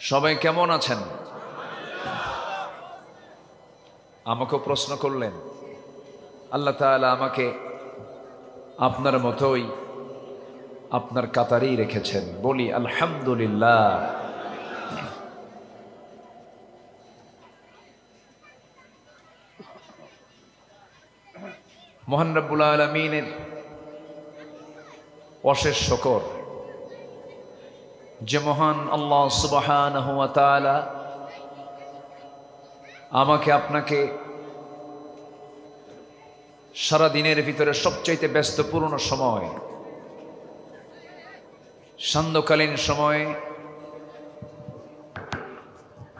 সবাই কেমন আছেন? আমাকেও প্রশ্ন করলেন। আল্লাহ তাআলা আমাকে আপনার মতোই আপনার কাতারেই রেখেছেন। বলি আলহামদুলিল্লাহ। মহান রব্বুল আলামিনের অশেষ শুকর যে মহান আল্লাহ সুবহানাহু ওয়া তাআলা আমাকে আপনাকে সারা দিনের ভিতরে সবচাইতে ব্যস্তপূর্ণ সময়, সান্ধ্যকালীন সময়ে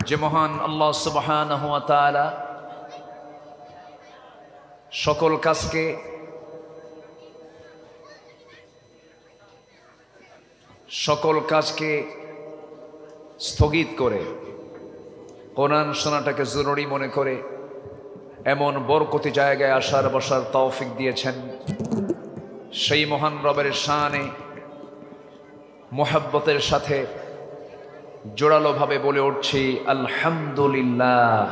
যে মহান আল্লাহ সুবহানাহু ওয়া তাআলা সকল কাজকে স্থগিত করে কোরআন শোনাটাকে জরুরি মনে করে এমন বরকতি জায়গায় আসার বসার তৌফিক দিয়েছেন, সেই মহান রবের শানে মুহাব্বতের সাথে জোরালোভাবে বলে উঠছি আলহামদুলিল্লাহ।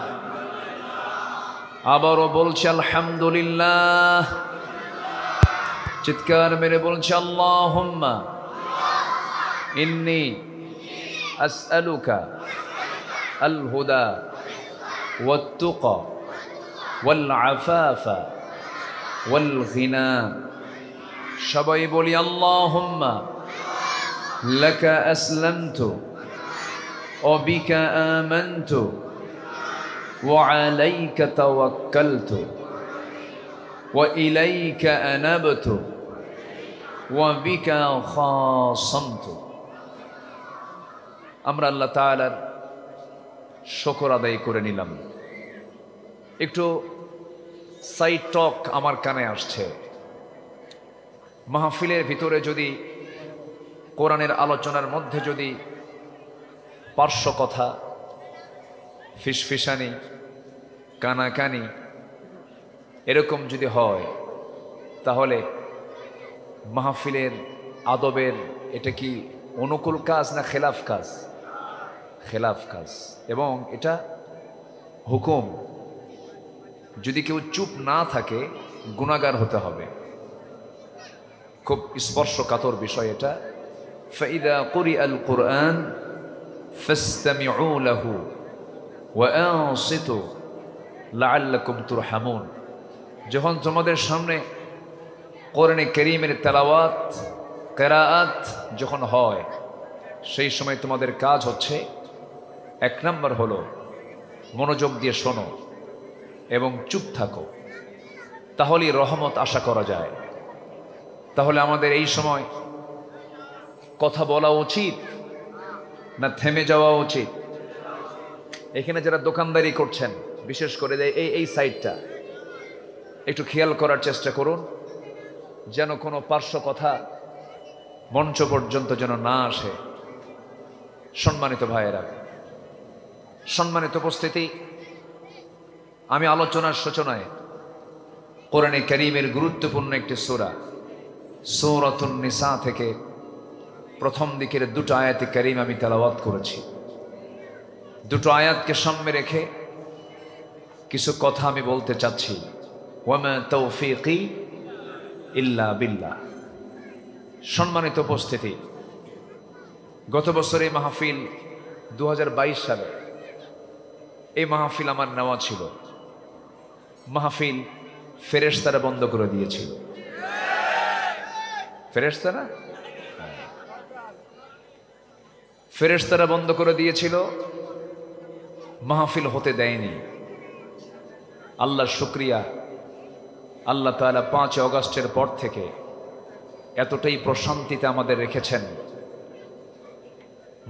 আবারও বলছি আলহামদুলিল্লাহ। চিৎকার মেরে বলছি আল্লাহুম্মা ইন্নী আসআলুকা আল হুদা ওয়াত তুকা ওয়াল আফাফা ওয়াল গিনা। সবাই বলি আল্লাহুম্মা লাকা আসলামতু ওয়া বিকা আমানতু ওয়া আলাইকা তাওয়াক্কালতু ওয়া ইলাইকা আনাবতু ওয়া বিকা খাসামতু। আমরা আল্লাহ তাআলার শুকর আদায় করে নিলাম। একটু সাইড টক আমার কানে আসছে। মাহফিলের ভিতরে যদি কোরআনের আলোচনার মধ্যে যদি পার্শ্ব কথা, ফিসফিসানি, কানাকানি এরকম যদি হয়, তাহলে মাহফিলের আদবের এটা কি অনুকূল কাজ না খেলাফ কাজ? খেলাফ কাজ। এবং এটা হুকুম। যদি কেউ চুপ না থাকে গুনাহগার হতে হবে। খুব স্পর্শকাতর বিষয় এটা। ফাইদা কুরিআল কুরআন ফাসতামিউ লাহু ওয়া আনসিতু লাআল্লাকুম তুরহামুন। যখন তোমাদের সামনে কোরআনে কারীমের তেলাওয়াত, কিরাআত যখন হয়, সেই সময় তোমাদের কাজ হচ্ছে, এক নম্বর হলো মনোযোগ দিয়ে শোনো এবং চুপ থাকো, তাহলেই রহমত আশা করা যায়। তাহলে আমাদের এই সময় কথা বলা উচিত না থেমে যাওয়া উচিত? এখানে যারা দোকানদারি করছেন, বিশেষ করে এই সাইডটা একটু খেয়াল করার চেষ্টা করুন, যেন কোনো পার্শ্ব কথা মঞ্চ পর্যন্ত যেন না আসে। সম্মানিত ভাইয়েরা, সম্মানিত উপস্থিতি, আমি আলোচনার সূচনায় কোরআনে কারীমের গুরুত্বপূর্ণ একটি সূরা সূরাতুন নিসা থেকে প্রথম দিকের দুটো আয়াতে কারীম আমি তেলাওয়াত করেছি। দুটো আয়াতকে সামনে রেখে কিছু কথা আমি বলতে চাচ্ছি। ওয়ামা তাওফীকি ইল্লা বিল্লাহ। সম্মানিত উপস্থিতি, গত বছর এই মাহফিল 2022 সালে এই মাহফিল আমার নেওয়া ছিল। মাহফিল ফেরেশতারা বন্ধ করে দিয়েছিল। ফেরেশতারা বন্ধ করে দিয়েছিল, মাহফিল হতে দেয়নি। আল্লাহর শুকরিয়া, আল্লাহ তাআলা 5 অগস্টের পর থেকে এতটাই প্রশান্তিতে আমাদের রেখেছেন।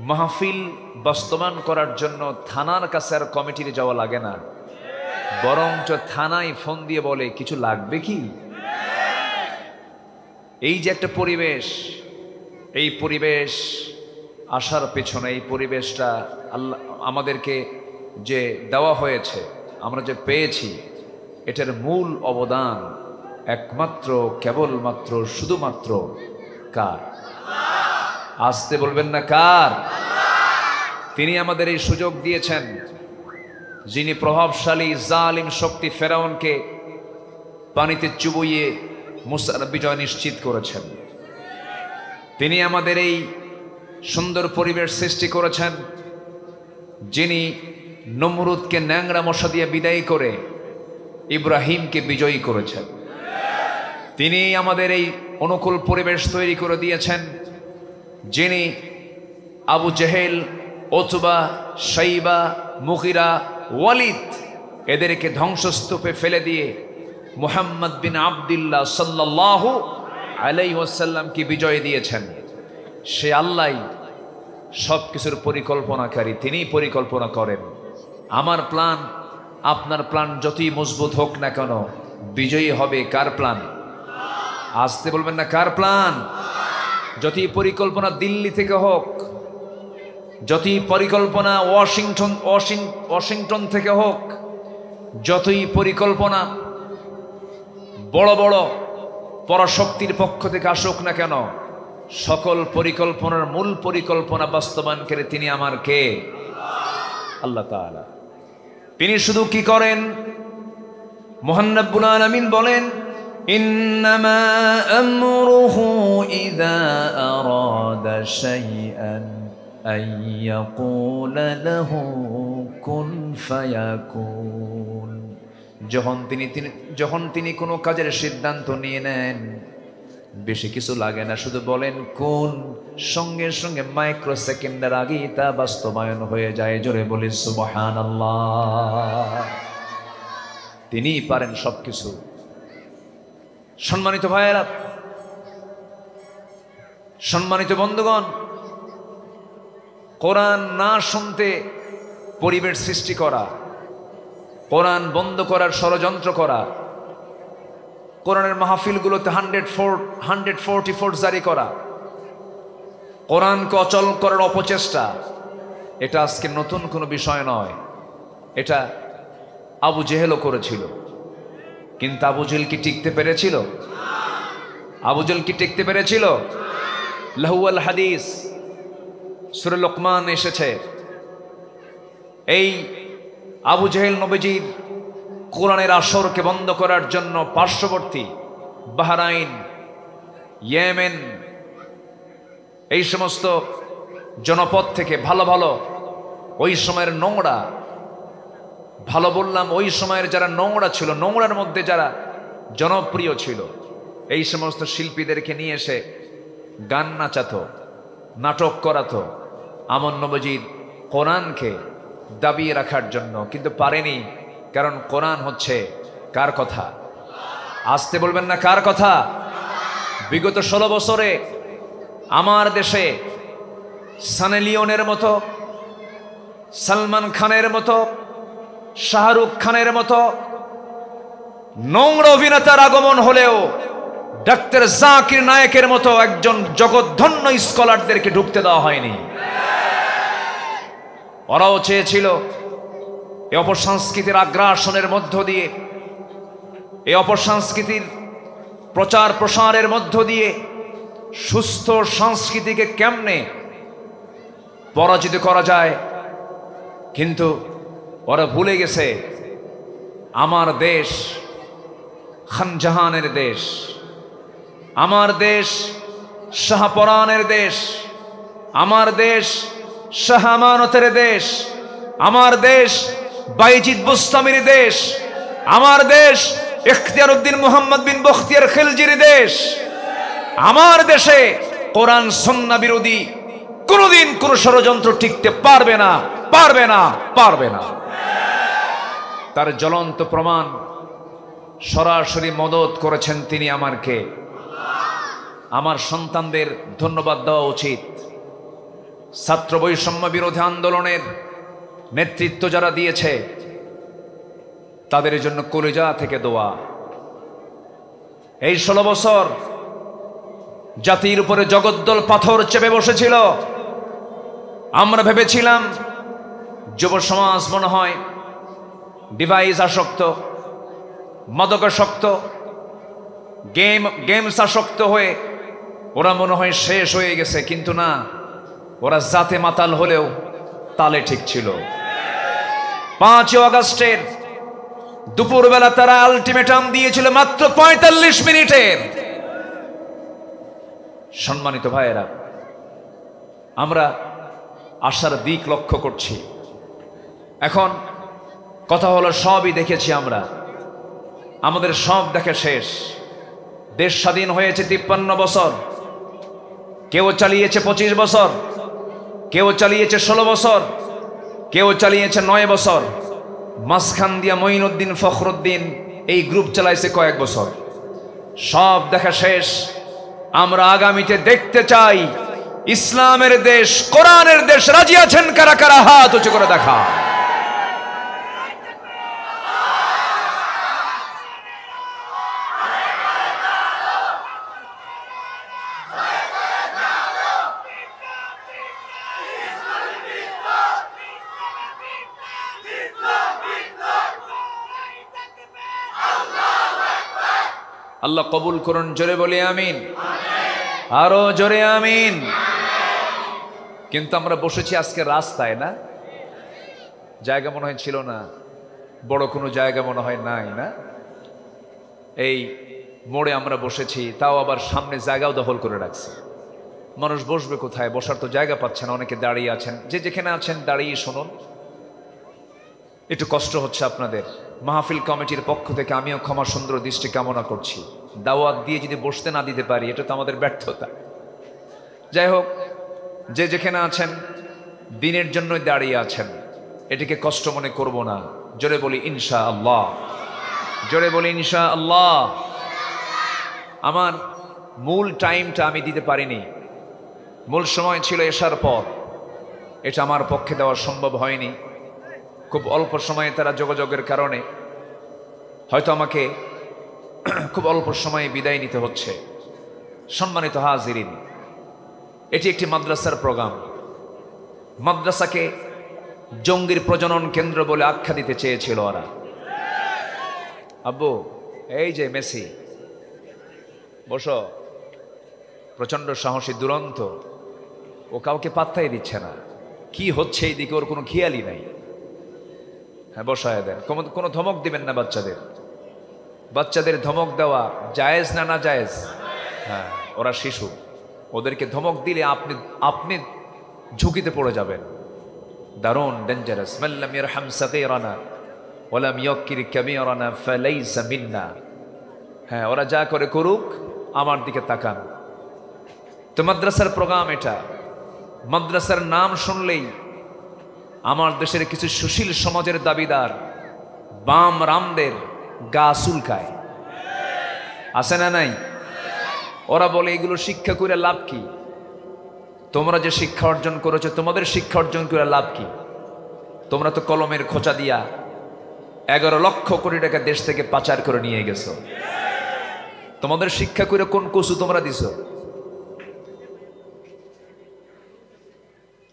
মাহফিল বাস্তবায়ন করার জন্য থানার কাছে আর কমিটির যাওয়া লাগে না, বরঞ্চ থানায় ফোন দিয়ে বলে কিছু লাগবে কি। এই যে একটা পরিবেশ, এই পরিবেশ আসার পেছনে, এই পরিবেশটা আল্লাহ আমাদেরকে যে দেওয়া হয়েছে, আমরা যে পেয়েছি, এটার মূল অবদান একমাত্র, কেবলমাত্র, শুধুমাত্র কার? আসতে বলবেন না কার? তিনি আমাদের এই সুযোগ দিয়েছেন, যিনি প্রভাবশালী জালিম শক্তি ফেরাউনকে পানিতে চুবইয়ে মুসার বিজয় নিশ্চিত করেছেন। তিনি আমাদের এই সুন্দর পরিবেশ সৃষ্টি করেছেন, যিনি নমরুদকে ন্যাংরা মশা দিয়ে বিদায়ী করে ইব্রাহিমকে বিজয়ী করেছেন। তিনি আমাদের এই অনুকূল পরিবেশ তৈরি করে দিয়েছেন, যিনি আবু জেহেল, ওতবা, শাইবা, মুগিরা, ওয়ালিদ এদেরকে ধ্বংসস্তূপে ফেলে দিয়ে মুহাম্মদ বিন আবদুল্লাহ সাল্লাল্লাহু আলাইহি ওয়াসাল্লামকে বিজয় দিয়েছেন। সে আল্লাহ সব কিছুর পরিকল্পনাকারী, তিনিই পরিকল্পনা করেন। আমার প্ল্যান, আপনার প্ল্যান যতই মজবুত হোক না কেন, বিজয়ী হবে কার প্ল্যান? আসতে বলবেন না, কার প্ল্যান? যতই পরিকল্পনা দিল্লি থেকে হোক, যতই পরিকল্পনা ওয়াশিংটন থেকে হোক, যতই পরিকল্পনা বড় বড় পরাশক্তির পক্ষ থেকে আসুক না কেন, সকল পরিকল্পনার মূল পরিকল্পনা বাস্তবায়নকারী তিনি আমার কে? আল্লাহ তাআলা। তিনি শুধু কি করেন? মহান রব্বুল আলামিন বলেন, ইন্নামা আমরুহু ইযা আরাদা শাইআন আইয়াকুলা লাহু কুন ফায়াকুন। যখন তিনি কোনো কাজের সিদ্ধান্ত নিয়ে নেন, বেশি কিছু লাগে না, শুধু বলেন কোন, সঙ্গে সঙ্গে মাইক্রো সেকেন্ডের আগেই তা বাস্তবায়ন হয়ে যায়। জোরে বলি সুবহানাল্লাহ। তিনিই পারেন সবকিছু। সম্মানিত ভাইয়েরা, সম্মানিত বন্ধুগণ, কোরআন না শুনতে পরিবেশ সৃষ্টি করা, কোরআন বন্ধ করার ষড়যন্ত্র করা, কোরআনের মাহফিলগুলোতে 144 জারি করা, কোরআনকে অচল করার অপচেষ্টা, এটা আজকে নতুন কোনো বিষয় নয়। এটা আবু জেহেলও করেছিল, কিন্তু আবু জেহেল কি টিকতে পেরেছিল? আবু জেহেল কি টিকতে পেরেছিল? লাহুয়াল হাদিস সূরা লোকমান এসেছে, এই আবু জেহেল নবীজির কোরআনের আসরকে বন্ধ করার জন্য পার্শ্ববর্তী বাহরাইন, ইয়েমেন, এই সমস্ত জনপদ থেকে ভালো ভালো ওই সময়ের নোংরা, ভালো বললাম ওই সময়ের যারা নোংরা ছিল, নোংরার মধ্যে যারা জনপ্রিয় ছিল, এই সমস্ত শিল্পীদেরকে নিয়ে এসে গান নাচাতো, নাটক করাতো আমার নবীজির কোরআনকে দাবিয়ে রাখার জন্য, কিন্তু পারেনি। কারণ কোরআন হচ্ছে কার কথা? আসতে বলবেন না, কার কথা? বিগত 16 বছরে আমার দেশে সানি লিওনের মতো, সালমান খানের মতো, শাহরুখ খানের মতো নোংরা অভিনেতার আগমন হলেও ডাক্তার জাকির নায়েকের মতো একজন জগৎধন্য স্কলারদেরকে ঢুকতে দেওয়া হয়নি। ওরাও চেয়েছিল এই অপসংস্কৃতির আগ্রাসনের মধ্য দিয়ে, এই অপসংস্কৃতির প্রচার প্রসারের মধ্য দিয়ে সুস্থ সংস্কৃতিকে কেমনে পরাজিত করা যায়। কিন্তু ওরা ভুলে গেছে আমার দেশ খানজাহানের দেশ, আমার দেশ শাহপরানের দেশ, আমার দেশ শাহ আমানতের দেশ, আমার দেশ বাইজিদ বুস্তামির দেশ, আমার দেশ ইখতিয়ার উদ্দিন মুহাম্মদ বিন বখতিয়ার খিলজির দেশ। আমার দেশে কোরআন সুন্নাহ বিরোধী কোনদিন কোন ষড়যন্ত্র টিকতে পারবে না, পারবে না, পারবে না। তার জ্বলন্ত প্রমাণ সরাসরি মদত করেছেন তিনি আমারকে। আমার সন্তানদের ধন্যবাদ দেওয়া উচিত। ছাত্র বৈষম্য বিরোধী আন্দোলনের নেতৃত্ব যারা দিয়েছে তাদের জন্য কলিজা থেকে দোয়া। এই 16 বছর জাতির উপরে জগদ্দল পাথর চেপে বসেছিল। আমরা ভেবেছিলাম যুব সমাজ মনে হয় ডিভাইস আসক্ত, মাদকাসক্ত, গেমস আসক্ত হয়ে ওরা মনে হয় শেষ হয়ে গেছে। কিন্তু না, ওরা জাতে মাতাল হলেও তালে ঠিক ছিল। 5 আগস্টের দুপুরবেলা তারা আলটিমেটাম দিয়েছিল মাত্র 45 মিনিটের। সম্মানিত ভাইয়েরা, আমরা আশার দিক লক্ষ্য করছি। এখন কথা হলো, সবই দেখেছি আমরা, আমাদের সব দেখে শেষ। দেশ স্বাধীন হয়েছে 53 বছর, কেউ চালিয়েছে 25 বছর, কেউ চালিয়েছে 16 বছর, কেউ চালিয়েছে 9 বছর। মাঝখান দিয়া মঈনুদ্দিন ফখরুদ্দিন এই গ্রুপ চালাইছে কয়েক বছর। সব দেখা শেষ। আমরা আগামীতে দেখতে চাই ইসলামের দেশ, কোরআনের দেশ। রাজি আছেন কারা কারা? হাত উঁচু করে দেখা। আল্লাহ কবুল করুন। জোরে বলি আমিন, আরো জোরে আমিন। কিন্তু আমরা বসেছি আজকে রাস্তায়, না জায়গা মনে হয় ছিল না, বড় কোনো জায়গা মনে হয় নাই, না এই মোড়ে আমরা বসেছি, তাও আবার সামনে জায়গাও দখল করে রাখছি। মানুষ বসবে কোথায়? বসার তো জায়গা পাচ্ছে না। অনেকে দাঁড়িয়ে আছেন, যে যেখানে আছেন দাঁড়িয়ে শুনুন। একটু কষ্ট হচ্ছে আপনাদের। মাহফিল কমিটির পক্ষ থেকে আমিও ক্ষমা সুন্দর দৃষ্টি কামনা করছি। দাওয়াত দিয়ে যদি বসতে না দিতে পারি, এটা তো আমাদের ব্যর্থতা। যাই হোক, যে যেখানে আছেন দিনের জন্যই দাঁড়িয়ে আছেন, এটিকে কষ্ট মনে করব না। জোরে বলি ইনশাআল্লাহ, জোরে বলি ইনশাআল্লাহ। আমার মূল টাইমটা আমি দিতে পারিনি, মূল সময় ছিল এশার পর। এটা আমার পক্ষে দেওয়া সম্ভব হয়নি। খুব অল্প সময়ে তারা যোগাযোগের কারণে হয়তো আমাকে খুব অল্প সময়ে বিদায় নিতে হচ্ছে। সম্মানিত হাজিরিন, এটি একটি মাদ্রাসার প্রোগ্রাম। মাদ্রাসাকে জঙ্গির প্রজনন কেন্দ্র বলে আখ্যা দিতে চেয়েছিল ওরা। আব্বু, এই যে মেসি, বসো। প্রচন্ড সাহসী, দুরন্ত। ও কাউকে পাত্তাই দিচ্ছে না। কি হচ্ছে এই দিকে ওর কোনো খেয়ালই নাই। হ্যাঁ, বসায় দেন। কোনো ধমক দিবেন না বাচ্চাদের। বাচ্চাদের ধমক দেওয়া জায়েজ না? না জায়েজ? হ্যাঁ, ওরা শিশু, ওদেরকে ধমক দিলে আপনি ঝুঁকিতে পড়ে যাবেন। দারুণ ডেঞ্জারাস। মাল্লাম ইয়ারহাম সাগীরানা ওয়ালাম ইয়াকির কাবীরানা ফালাইসা মিন্না। হ্যাঁ, ওরা যা করে করুক, আমার দিকে তাকান। তো মাদ্রাসার প্রোগ্রাম এটা। মাদ্রাসার নাম শুনলেই আমার দেশের কিছু সুশীল সমাজের দাবিদার বাম রামদের গা চুলকায়, আছে না নাই? ওরা বলে এগুলো শিক্ষা করে লাভ কি? তোমরা যে শিক্ষা অর্জন করেছো, তোমাদের শিক্ষা অর্জন করে লাভ কি? তোমরা তো কলমের খোঁচা দিয়া 11 লক্ষ কোটি টাকা দেশ থেকে পাচার করে নিয়ে গেছো। তোমাদের শিক্ষা করে কোন কসু তোমরা দিছো?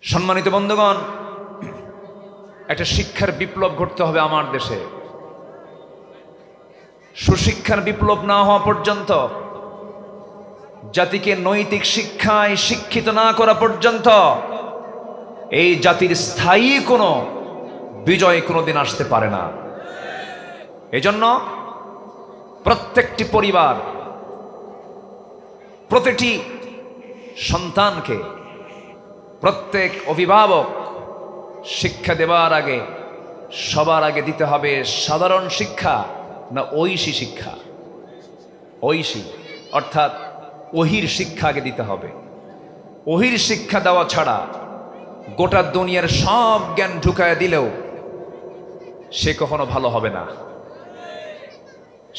সম্মানিত বন্ধুগণ, একটা শিক্ষার বিপ্লব ঘটতে হবে আমার দেশে। সুশিক্ষার বিপ্লব না হওয়া পর্যন্ত, জাতিকে নৈতিক শিক্ষায় শিক্ষিত না করা পর্যন্ত এই জাতির স্থায়ী কোনো বিজয় কোনোদিন আসতে পারে না। এজন্য প্রত্যেকটি পরিবার, প্রতিটি সন্তানকে, প্রত্যেক অভিভাবক শিক্ষা দেওয়ার আগে সবার আগে দিতে হবে সাধারণ শিক্ষা না ঐশী শিক্ষা? ঐশী অর্থাৎ ওহির শিক্ষা আগে দিতে হবে। ওহির শিক্ষা দেওয়া ছাড়া গোটা দুনিয়ার সব জ্ঞান ঢুকায় দিলেও সে কখনো ভালো হবে না।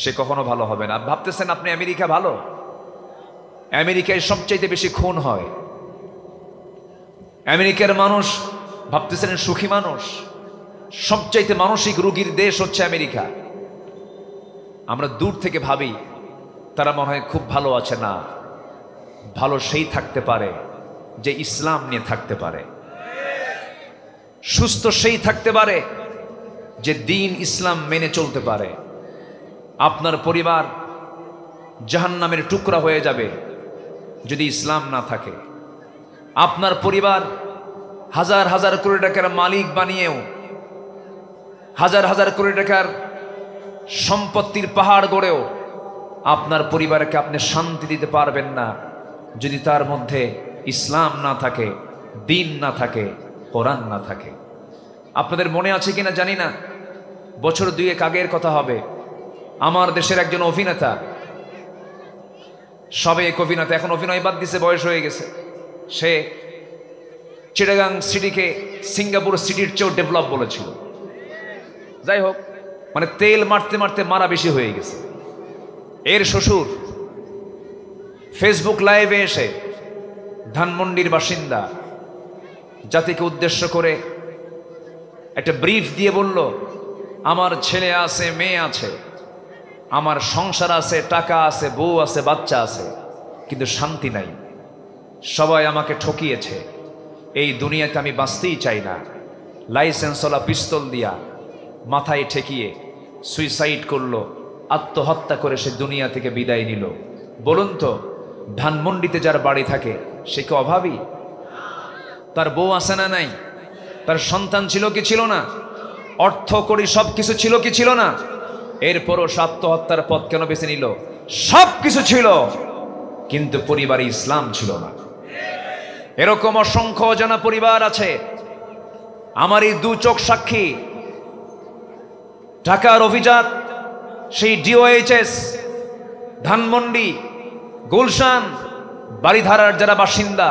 সে কখনো ভালো হবে না। ভাবতেছেন আপনি আমেরিকা ভালো? আমেরিকায় সবচাইতে বেশি খুন হয়। আমেরিকার মানুষ ভাবতেছেন সুখী মানুষ? সবচাইতে মানসিক রোগীর দেশ হচ্ছে আমেরিকা। আমরা দূর থেকে ভাবি তারা মনে হয় খুব ভালো আছে। না, ভালো সেই থাকতে পারে যে ইসলাম নিয়ে থাকতে পারে। সুস্থ সেই থাকতে পারে যে দিন ইসলাম মেনে চলতে পারে। আপনার পরিবার জাহান্নামের টুকরা হয়ে যাবে যদি ইসলাম না থাকে। আপনার পরিবার হাজার হাজার কোটি টাকার মালিক বানিয়েও, হাজার হাজার কোটি টাকার সম্পত্তির পাহাড় গড়েও আপনার পরিবারকে আপনি শান্তি দিতে পারবেন না যদি তার মধ্যে ইসলাম না থাকে, দিন না থাকে, কোরআন না থাকে। আপনাদের মনে আছে কিনা জানি না, বছর দুয়েক আগের কথা হবে, আমার দেশের একজন অভিনেতা, সাবেক অভিনেতা, এখন অভিনয় বাদ দিছে, বয়স হয়ে গেছে, সে চিটাগাং সিটিকে সিঙ্গাপুর সিটির চেয়েও ডেভেলপ বলেছিল। যাই হোক, মানে তেল মারতে মারতে মারা বেশি হয়ে গেছে। এর শ্বশুর ফেসবুক লাইভে এসে ধানমন্ডির বাসিন্দা জাতিকে উদ্দেশ্য করে একটা ব্রিফ দিয়ে বলল, আমার ছেলে আছে, মেয়ে আছে, আমার সংসার আছে, টাকা আছে, বউ আছে, বাচ্চা আছে, কিন্তু শান্তি নাই। সবাই আমাকে ঠকিয়েছে, এই দুনিয়াতে আমি বাঁচতেই চাই না। লাইসেন্সওয়ালা পিস্তল দিয়া মাথায় ঠেকিয়ে সুইসাইড করলো, আত্মহত্যা করে সে দুনিয়া থেকে বিদায় নিল। বলুন তো, ধানমন্ডিতে যার বাড়ি থাকে সে কি অভাবী? তার বউ আছে না নাই? তার সন্তান ছিল কি ছিল না? অর্থ করি সব কিছু ছিল কি ছিল না? এরপরও সে আত্মহত্যার পথ কেন বেছে নিল? সব কিছু ছিল, কিন্তু পরিবারে ইসলাম ছিল না। এরকম অসংখ্য অজানা পরিবার আছে। আমার এই দু চোখ সাক্ষী। ঢাকার অভিজাত সেই ডিওএইচএস, ধানমন্ডি, গুলশান, বাড়িধারার যারা বাসিন্দা,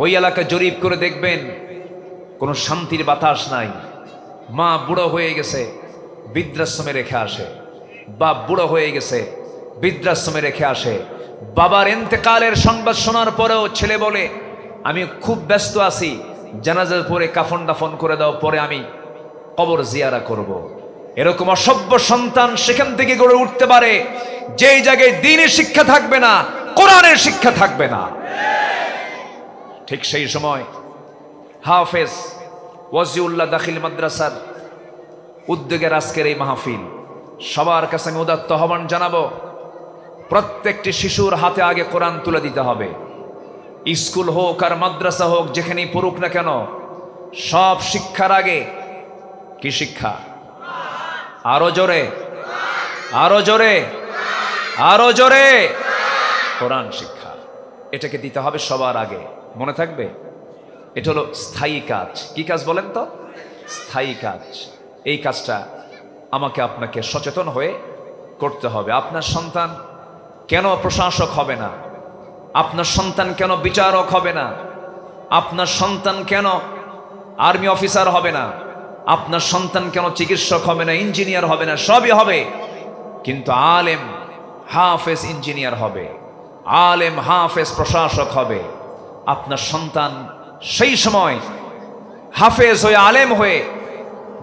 ওই এলাকা জরিপ করে দেখবেন কোনো শান্তির বাতাস নাই। মা বুড়ো হয়ে গেছে, বৃদ্ধাশ্রমে রেখে আসে। বাপ বুড়ো হয়ে গেছে, বৃদ্ধাশ্রমে রেখে আসে। বাবার ইন্তেকালের সংবাদ শোনার পরেও ছেলে বলে, আমি খুব ব্যস্ত আছি, জানাজার পরে কাফন দাফন করে দাও, পরে আমি কবর জিয়ারা করব। এরকম অসভ্য সন্তান সেখান থেকে গড়ে উঠতে পারে যেই জায়গায় দ্বীনের শিক্ষা থাকবে না, কোরআনের শিক্ষা থাকবে না। ঠিক সেই সময় হাফেজ ওয়াজিউল্লাহ দাখিল মাদ্রাসার উদ্যোগের আজকের এই মাহফিল, সবার কাছে আমি উদাত্ত আহ্বান জানাবো, প্রত্যেকটি শিশুর হাতে আগে কোরআন তুলে দিতে হবে। স্কুল হোক আর মাদ্রাসা হোক, যেখানেই পড়ুক না কেন, সব শিক্ষার আগে কি শিক্ষা? আরো জোরে, আরো জোরে, আরো জোরে, কোরআন শিক্ষা। এটাকে দিতে হবে সবার আগে, মনে থাকবে। এটা হলো স্থায়ী কাজ। কি কাজ বলেন তো? স্থায়ী কাজ। এই কাজটা আমাকে আপনাকে সচেতন হয়ে করতে হবে। আপনার সন্তান কেন প্রশাসক হবে না? আপনার সন্তান কেন বিচারক হবে না? আপনার সন্তান কেন আর্মি অফিসার হবে না? আপনার সন্তান কেন চিকিৎসক হবে না, ইঞ্জিনিয়ার হবে না? সবই হবে, কিন্তু আলেম হাফেজ ইঞ্জিনিয়ার হবে, আলেম হাফেজ প্রশাসক হবে। আপনার সন্তান সেই সময় হাফেজ হয়ে, আলেম হয়ে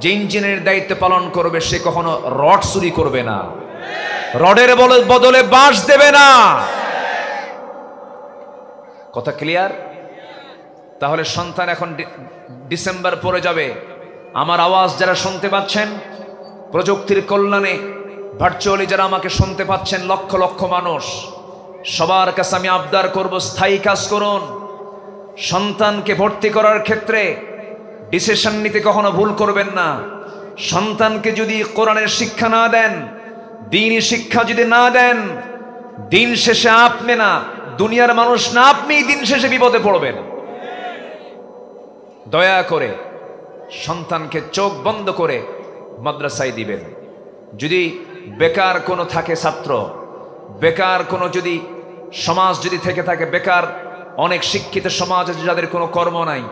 যে ইঞ্জিনিয়ারের দায়িত্ব পালন করবে, সে কখনো রড চুরি করবে না, রডের বদলে বাঁশ দেবে না। কথা ক্লিয়ার? তাহলে সন্তান এখন ডিসেম্বর পরে যাবে। আমার আওয়াজ যারা শুনতে পাচ্ছেন, প্রযুক্তির কল্যাণে ভার্চুয়ালি যারা আমাকে শুনতে পাচ্ছেন, লক্ষ লক্ষ মানুষ, সবার কাছে আমি আবদার করব, স্থায়ী কাজ করুন। সন্তানকে ভর্তি করার ক্ষেত্রে ডিসিশন নিতে কখনো ভুল করবেন না। সন্তানকে যদি কোরআনের শিক্ষা না দেন, দ্বীনি শিক্ষা যদি না দেন, দিন শেষে আপনি না, দুনিয়ার মানুষ না, আপনিই দিন শেষে বিপদে পড়বেন। দয়া করে সন্তানকে চোখ বন্ধ করে মাদ্রাসায় দিবেন। যদি বেকার কোনো থাকে ছাত্র, বেকার কোনো যদি সমাজ যদি থেকে থাকে, বেকার অনেক শিক্ষিত সমাজ আছে যাদের কোনো কর্ম নাই,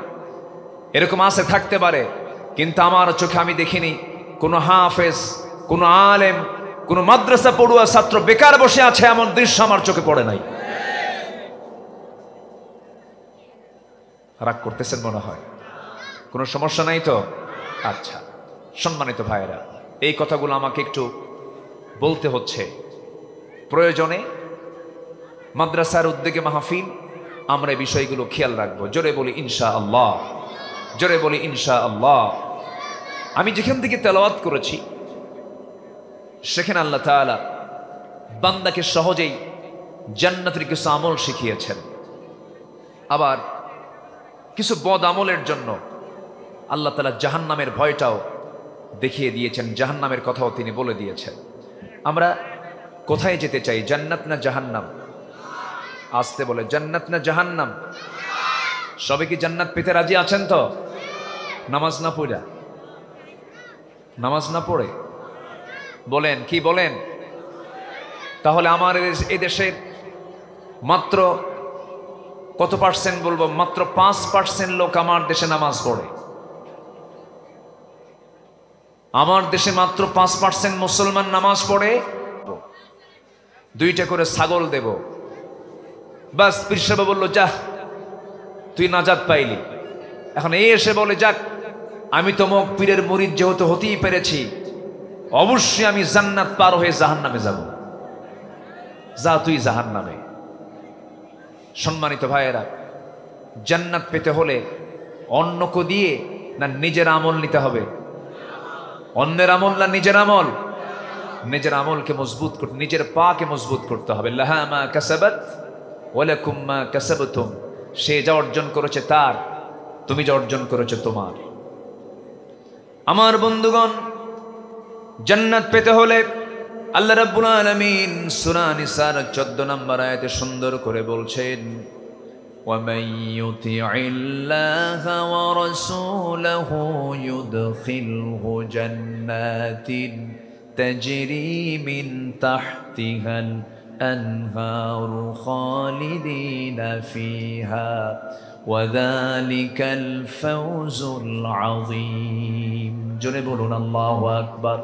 এরকম আছে, থাকতে পারে, কিন্তু আমার চোখে আমি দেখিনি কোনো হাফেজ, কোনো আলেম, কোনো মাদ্রাসা পড়ুয়া ছাত্র বেকার বসে আছে, এমন দৃশ্য আমার চোখে পড়ে নাই। রাগ করতেছেন মনে হয়, কোনো সমস্যা নাই তো? আচ্ছা, সম্মানিত ভাইয়েরা, এই কথাগুলো আমাকে একটু বলতে হচ্ছে। প্রয়োজনে মাদ্রাসার উদ্যোগে মাহফিল, আমরা এই বিষয়গুলো খেয়াল রাখবো। জোরে বলি ইনশাআল্লাহ, জোরে বলি ইনশাআল্লাহ। আমি যেখান থেকে তেলাওয়াত করেছি সেখানে আল্লাহ তাআলা বান্দাকে সহজেই জান্নাতের কিছু আমল শিখিয়েছেন। আবার কিছু বদ আমলের জন্য আল্লাহ তাআলা জাহান্নামের ভয়টাও দেখিয়ে দিয়েছেন, জাহান্নামের কথাও তিনি বলে দিয়েছেন। আমরা কোথায় যেতে চাই, জান্নাত না জাহান্নাম? আসতে বলে, জান্নাত না জাহান্নাম? সবে কি জান্নাত পেতে রাজি আছেন তো? নামাজ না পড়া, নামাজ না পড়ে বলেন, কি বলেন? তাহলে আমার এই দেশের মাত্র কত পার্সেন্ট বলবো, মাত্র 5% লোক আমার দেশে নামাজ পড়ে। আমার দেশে মাত্র 5% মুসলমান নামাজ পড়ে। 2টা করে ছাগল দেব, বাস পীর সাহেব বললো যা তুই নাজাত পাইলি। এখন এই এসে বলে যাক আমি তমক পীরের মুরিদ যেহেতু হতেই পেরেছি, অবশ্যই আমি জান্নাত পার হয়ে জাহান্নামে যাব। যা তুই জাহান্নামে। সম্মানিত ভাইয়েরা, জান্নাত পেতে হলে অন্যকে দিয়ে না নিজের আমল নিতে হবে? অন্যের আমল না নিজের আমল? নিজের আমলকে মজবুত করতে, নিজের পাকে মজবুত করতে হবে। লাহা মা কাসাবাত ওয়া লাকুম মা কাসাবতুম, সে যা অর্জন করেছে তার, তুমি যা অর্জন করেছো তোমার। আমার বন্ধুগণ, জান্নাত পেতে হলে আল্লাহ রাব্বুল আলামিন সূরা নিসার 14 নম্বর আয়াতে সুন্দর করে বলছেন, وَمَن يُطِعِ اللَّهَ وَرَسُولَهُ يُدْخِلْهُ جَنَّاتٍ تَجْرِي مِن تَحْتِهَا الْأَنْهَارُ خَالِدِينَ فِيهَا وَذَلِكَ الْفَوْزُ الْعَظِيمُ। জোরে বলুন আল্লাহু আকবার।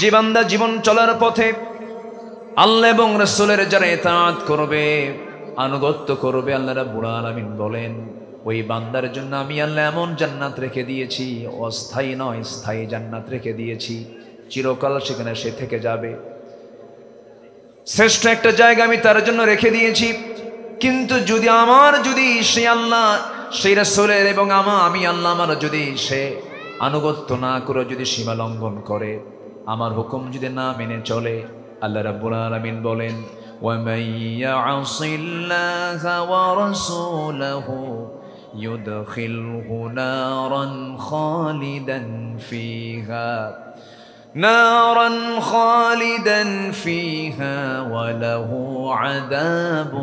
যে বান্দা জীবন চলার পথে আল্লাহ এবং রাসূলের যারা ইতাআত করবে, আনুগত্য করবে, আল্লাহ রাব্বুল আলামিন বলেন ওই বান্দার জন্য আমি আল্লাহ এমন জান্নাত রেখে দিয়েছি, অস্থায়ী নয় স্থায়ী জান্নাত রেখে দিয়েছি, চিরকাল সেখানে সে থেকে যাবে। শ্রেষ্ঠ একটা জায়গা আমি তার জন্য রেখে দিয়েছি। কিন্তু যদি সে আল্লাহ সেই রাসূলের এবং আমি আল্লাহ আমার যদি সে আনুগত্য না করে, যদি সীমা লঙ্ঘন করে, আমার হুকুম যদি না মেনে চলে, আল্লাহ রাব্বুল আলামিন বলেন وَمَن يَعْصِ اللَّهَ وَرَسُولَهُ يُدْخِلْهُ نَارًا خَالِدًا فِيهَا وَلَهُ عَذَابٌ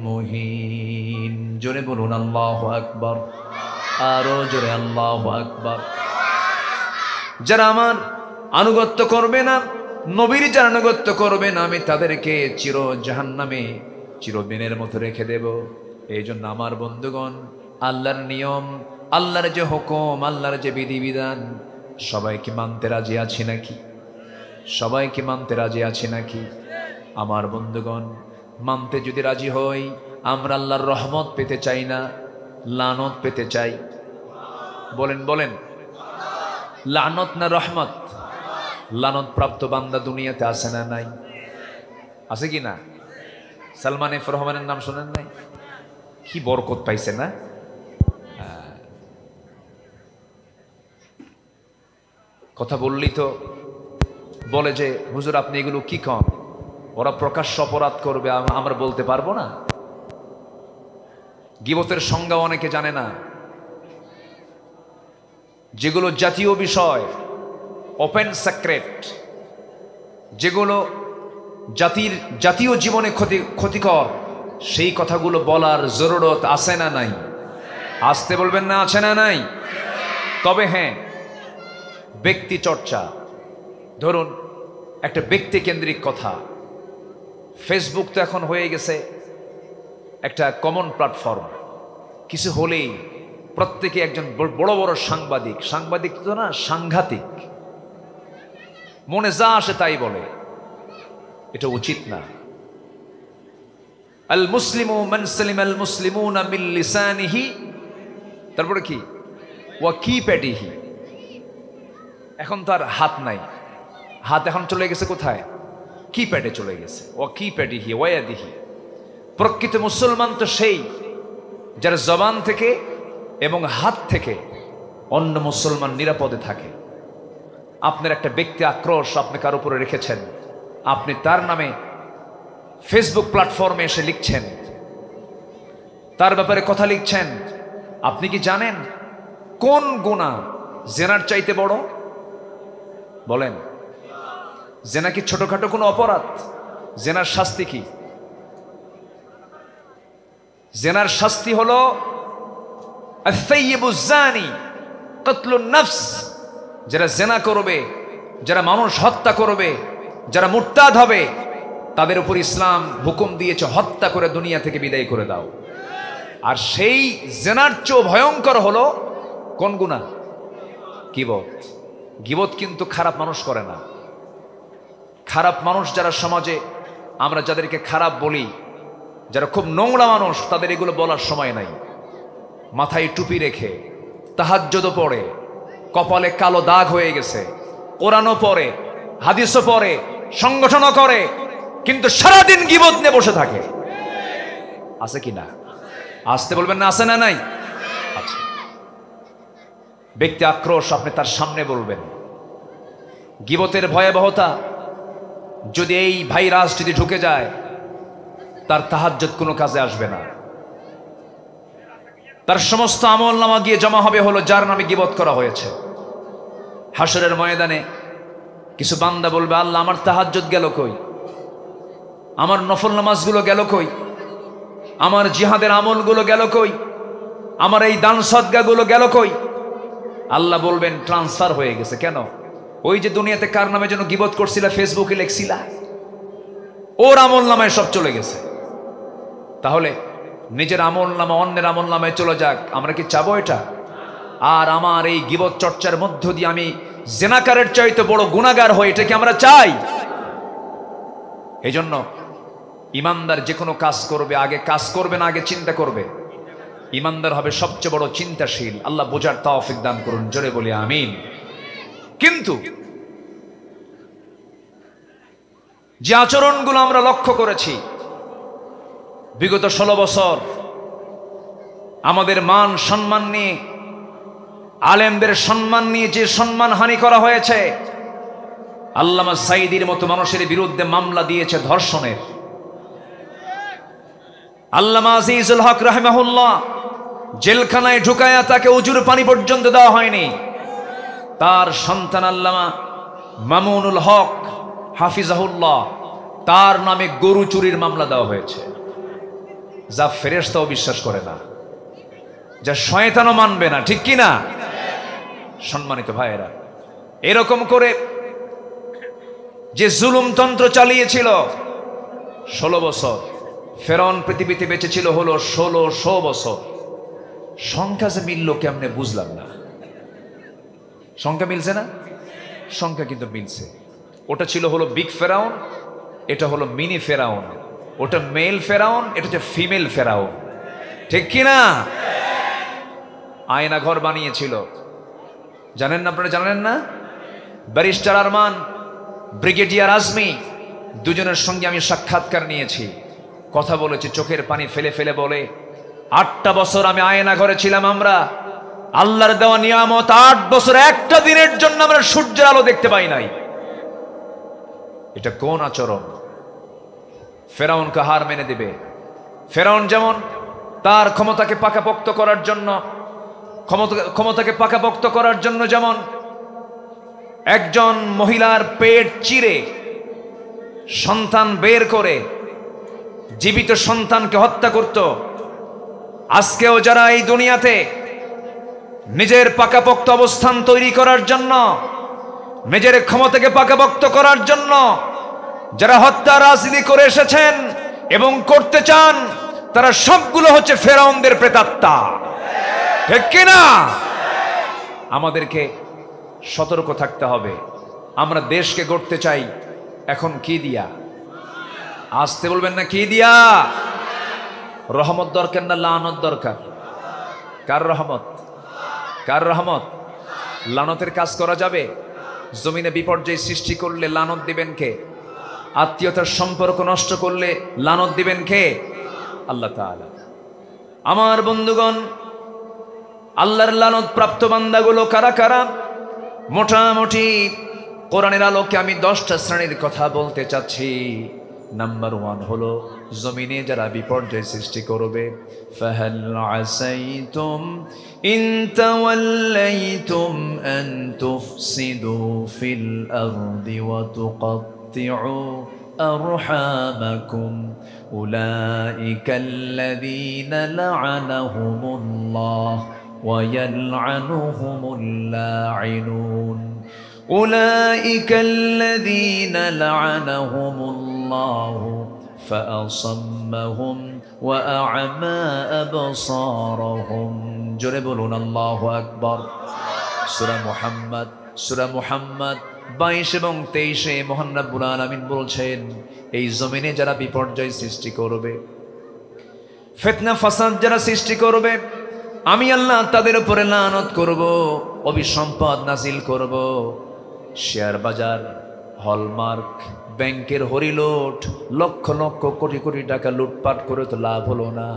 مُهِينٌ। জোরে বলুন আল্লাহু আকবার, আরো জোরে আল্লাহু আকবার। যারা আমার আনুগত্য করবে না, নবীর যারা আনুগত্য করবে না, আমি তাদেরকে চির জাহান্নামে চিরদিনের মতো রেখে দেব। এই জন্য আমার বন্ধুগণ, আল্লাহর নিয়ম, আল্লাহর যে হুকুম, আল্লাহর যে বিধিবিধান, সবাইকে মানতে রাজি আছি নাকি? সবাইকে মানতে রাজি আছি নাকি? আমার বন্ধুগণ, মানতে যদি রাজি হই, আমরা আল্লাহর রহমত পেতে চাই না লানত পেতে চাই? বলেন বলেন, লানত না রহমত? লানত প্রাপ্ত বান্দা দুনিয়াতে আছে না নাই? আছে কি না? সালমান এফ রহমানের নাম শোনেন নাই? কি বরকত পাইছে না? কথা বললি তো বলে যে হুজুর আপনি এগুলো কি কন, ওরা প্রকাশ্য অপরাধ করবে, আমরা বলতে পারবো না। গীবতের সংজ্ঞা অনেকে জানে না। যেগুলো জাতীয় বিষয়, ওপেন সিক্রেট, যেগুলো জাতীয় জীবনে ক্ষতিকর, সেই কথাগুলো বলার জরুরত আছে না নাই? আসতে বলবেন না, আছে না নাই? তবে হ্যাঁ, ব্যক্তি চর্চা, ধরুন একটা ব্যক্তি কেন্দ্রিক কথা। ফেসবুক তো এখন হয়ে গেছে একটা কমন প্ল্যাটফর্ম। কিছু হলেই প্রত্যেকে একজন বড় বড় সাংবাদিক তো না, সাংঘাতিক, মনে যা আসে তাই বলে। এটা উচিত না। আল মুসলিমু মান সালিমা আল মুসলিমুনা মিন লিসানিহি, তারপরে কি, ওয়া কিপ্যাডিহি। এখন তার হাত নাই, হাত এখন চলে গেছে কোথায়? কিপ্যাডে চলে গেছে। ওয়া কিপ্যাডিহি ওয়া ইয়াদিহি। প্রকৃত মুসলমান তো সেই যার জবান থেকে এবং হাত থেকে অন্য মুসলমান নিরাপদে থাকে। আপনার একটা ব্যক্তি আক্রোশ আপনি কার উপরে রেখেছেন, আপনি তার নামে ফেসবুক প্ল্যাটফর্মে এসে লিখছেন, তার ব্যাপারে কথা লিখছেন। আপনি কি জানেন কোন গুনাহ জেনার চাইতে বড়? বলেন, জেনা কি ছোটখাটো কোনো অপরাধ? জেনার শাস্তি কি? জেনার শাস্তি হলো আস-সাইয়্যিবুজ জানি কতলুন নফস। যারা জেনা করবে, যারা মানুষ হত্যা করবে, যারা মুরতাদ হবে, তাদের উপর ইসলাম হুকুম দিয়েছে হত্যা করে দুনিয়া থেকে বিদায় করে দাও। আর সেই জেনার চেয়ে ভয়ঙ্কর হলো কোন গুনাহ? গীবত। গীবত কিন্তু খারাপ মানুষ করে না। খারাপ মানুষ যারা সমাজে, আমরা যাদেরকে খারাপ বলি, যারা খুব নোংরা মানুষ, তাদের এগুলো বলার সময় নাই। মাথায় টুপি রেখে তাহাজ্জুদও পড়ে, কপালে কালো দাগ হয়ে গেছে, কোরআনও পড়ে, হাদিসও পড়ে, সংগঠনও করে, কিন্তু সারাদিন গীবত নিয়ে বসে থাকে। আছে কি না? আসতে বলবেন না, আছে না নাই? আচ্ছা, ব্যক্তি আক্রোশ আপনি তার সামনে বলবেন। গীবতের ভয়াবহতা যদি এই ভাইরাস যদি ঢুকে যায়, তার তাহাজ্জুদ কোনো কাজে আসবে না। তার সমস্ত আমল নামা গিয়ে জমা হবে হলো যার নামে গীবত করা হয়েছে। হাসরের ময়দানে কিছু বান্দা বলবে, আল্লাহ আমার তাহাজ্জুদ গেল কই? আমার নফল নামাজগুলো গেল কই? আমার জিহাদের আমলগুলো গেল কই? আমার এই দান সদকাগুলো গেল কই? আল্লাহ বলবেন ট্রান্সফার হয়ে গেছে। কেন? ওই যে দুনিয়াতে কার নামে যেন গীবত করছিলা, ফেসবুকে লেখছিলা, ওর আমল নামায় সব চলে গেছে। তাহলে নিজের আমল নামা অন্যের আমল নামায় চলে যাক, আমরা কি চাবো এটা? আর আমার এই গীবত চর্চার মধ্য দিয়ে আমি জেনাকারের চাইতে বড় গুনাহগার হই, এটা কি আমরা চাই? এই জন্য ইমানদার যে কোনো কাজ করবে, আগে কাজ করবে না, আগে চিন্তা করবে। ইমানদার হবে সবচেয়ে বড় চিন্তাশীল। আল্লাহ বোঝার তৌফিক দান করুন, জোরে বলি আমিন। কিন্তু যে আচরণগুলো আমরা লক্ষ্য করেছি বিগত 16 বছর, আমাদের মান সম্মান নিয়ে, আলেমদের সম্মান নিয়ে যে সম্মানহানি করা হয়েছে, আল্লামা সাঈদীর মতো মানুষের বিরুদ্ধে মামলা দিয়েছে ধর্ষণের। আল্লামা আজিজুল হক রাহিমাহুল্লাহ জেলখানায় ঢুকায়া তাকে উজুর পানি পর্যন্ত দেওয়া হয়নি। তার সন্তান আল্লামা মামুনুল হক হাফিজাহুল্লাহ, তার নামে গরু চুরির মামলা দেওয়া হয়েছে, যা ফেরেশতাও বিশ্বাস করে না, যা শয়তানও মানবে না। ঠিক কি না? সম্মানিত ভাইয়েরা, এরকম করে যে জুলুমতন্ত্র চালিয়েছিল 16 বছর, ফেরাউন পৃথিবীতে বেঁচে ছিল হলো 1600 বছর। সংখ্যা যে মিলল কেমনে বুঝলাম না। সংখ্যা মিলছে না? সংখ্যা কিন্তু মিলছে। ওটা ছিল হলো বিগ ফেরাউন, এটা হলো মিনি ফেরাউন। ওটা মেল ফেরাউন, এটা হচ্ছে ফিমেল ফেরাউন। ঠিক কি না? আয়না ঘর বানিয়েছিল, জানেন না? আপনারা জানেন না? ব্যারিস্টার আরমান, ব্রিগেডিয়ার আজমি, দুজনের সঙ্গে আমি সাক্ষাৎকার নিয়েছি, কথা বলেছি, চোখের পানি ফেলে ফেলে বলে, 8টা বছর আমি আয়না ঘরে ছিলাম। আমরা আল্লাহর দেওয়া নিয়ামত, 8 বছর একটা দিনের জন্য আমরা সূর্যের আলো দেখতে পাই নাই। এটা কোন আচরণ? ফেরাউনকে হার মেনে দিবে। ফেরাউন যেমন তার ক্ষমতাকে পাকাপোক্ত করার জন্য, ক্ষমতাকে পাকাপোক্ত করার জন্য যেমন একজন মহিলার পেট চিরে সন্তান বের করে জীবিত সন্তানকে হত্যা করত, আজকেও যারা এই দুনিয়াতে নিজের পাকাপোক্ত অবস্থান তৈরি করার জন্য, নিজের ক্ষমতাকে পাকাপোক্ত করার জন্য যারা হত্যা রাজনীতি করে এসেছেন এবং করতে চান, তারা সবগুলো হচ্ছে ফেরাউনদের প্রেতাত্মা। ঠিক কিনা? আমাদেরকে সতর্ক থাকতে হবে। আমরা দেশকে গড়তে চাই, এখন কি দিয়া? আসতে বলবেন না, কি দিয়া? রহমত দরকার না লানত দরকার? কার রহমত? কার রহমত? লানতের কাজ করা যাবে? জমিনে বিপর্যয় সৃষ্টি করলে লানত দিবেন কে? আত্মীয়তার সম্পর্ক নষ্ট করলে লানত দিবেন কে? আল্লাহ তাআলা। আমার বন্ধুগণ, আল্লাহর লানত প্রাপ্ত বান্দাগুলো কারা কারা? মোটামুটি কোরআনের আলোকে আমি 10টা শ্রেণীর কথা বলতে চাচ্ছি। নাম্বার 1 হলো জমিনে যারা বিপর্যয় সৃষ্টি করবে, ফাহাল আসাইতুম ইন তাওয়াল্লাইতুম আন তুফসিদু ফিল আরদি ওয়া তুকাত্তিউ আরহামাকুম উলাইকাল্লাযীনা লা'আনাহুমুল্লাহ ওয়া ইয়াল'আনুহুমুল লা'ইনুন أولئك الذين لعنهم الله فأصمهم وأعمى أبصارهم জোরে বলুন আল্লাহু আকবার। সূরা মুহাম্মদ 22 এবং 23 মহান রব্বুল আলামিন বলছেন, এই জমিনে যারা বিপর্যয় সৃষ্টি করবে, ফিতনা ফাসাদ যারা সৃষ্টি করবে, আমি আল্লাহ তাদের উপরে লানত করব, অভিসম্পদ নাজিল করব। শেয়ার বাজার, হলমার্ক, ব্যাংকের হরিলুট, লক্ষ লক্ষ কোটি কোটি টাকা লুটপাট করে তো লাভ হলো না।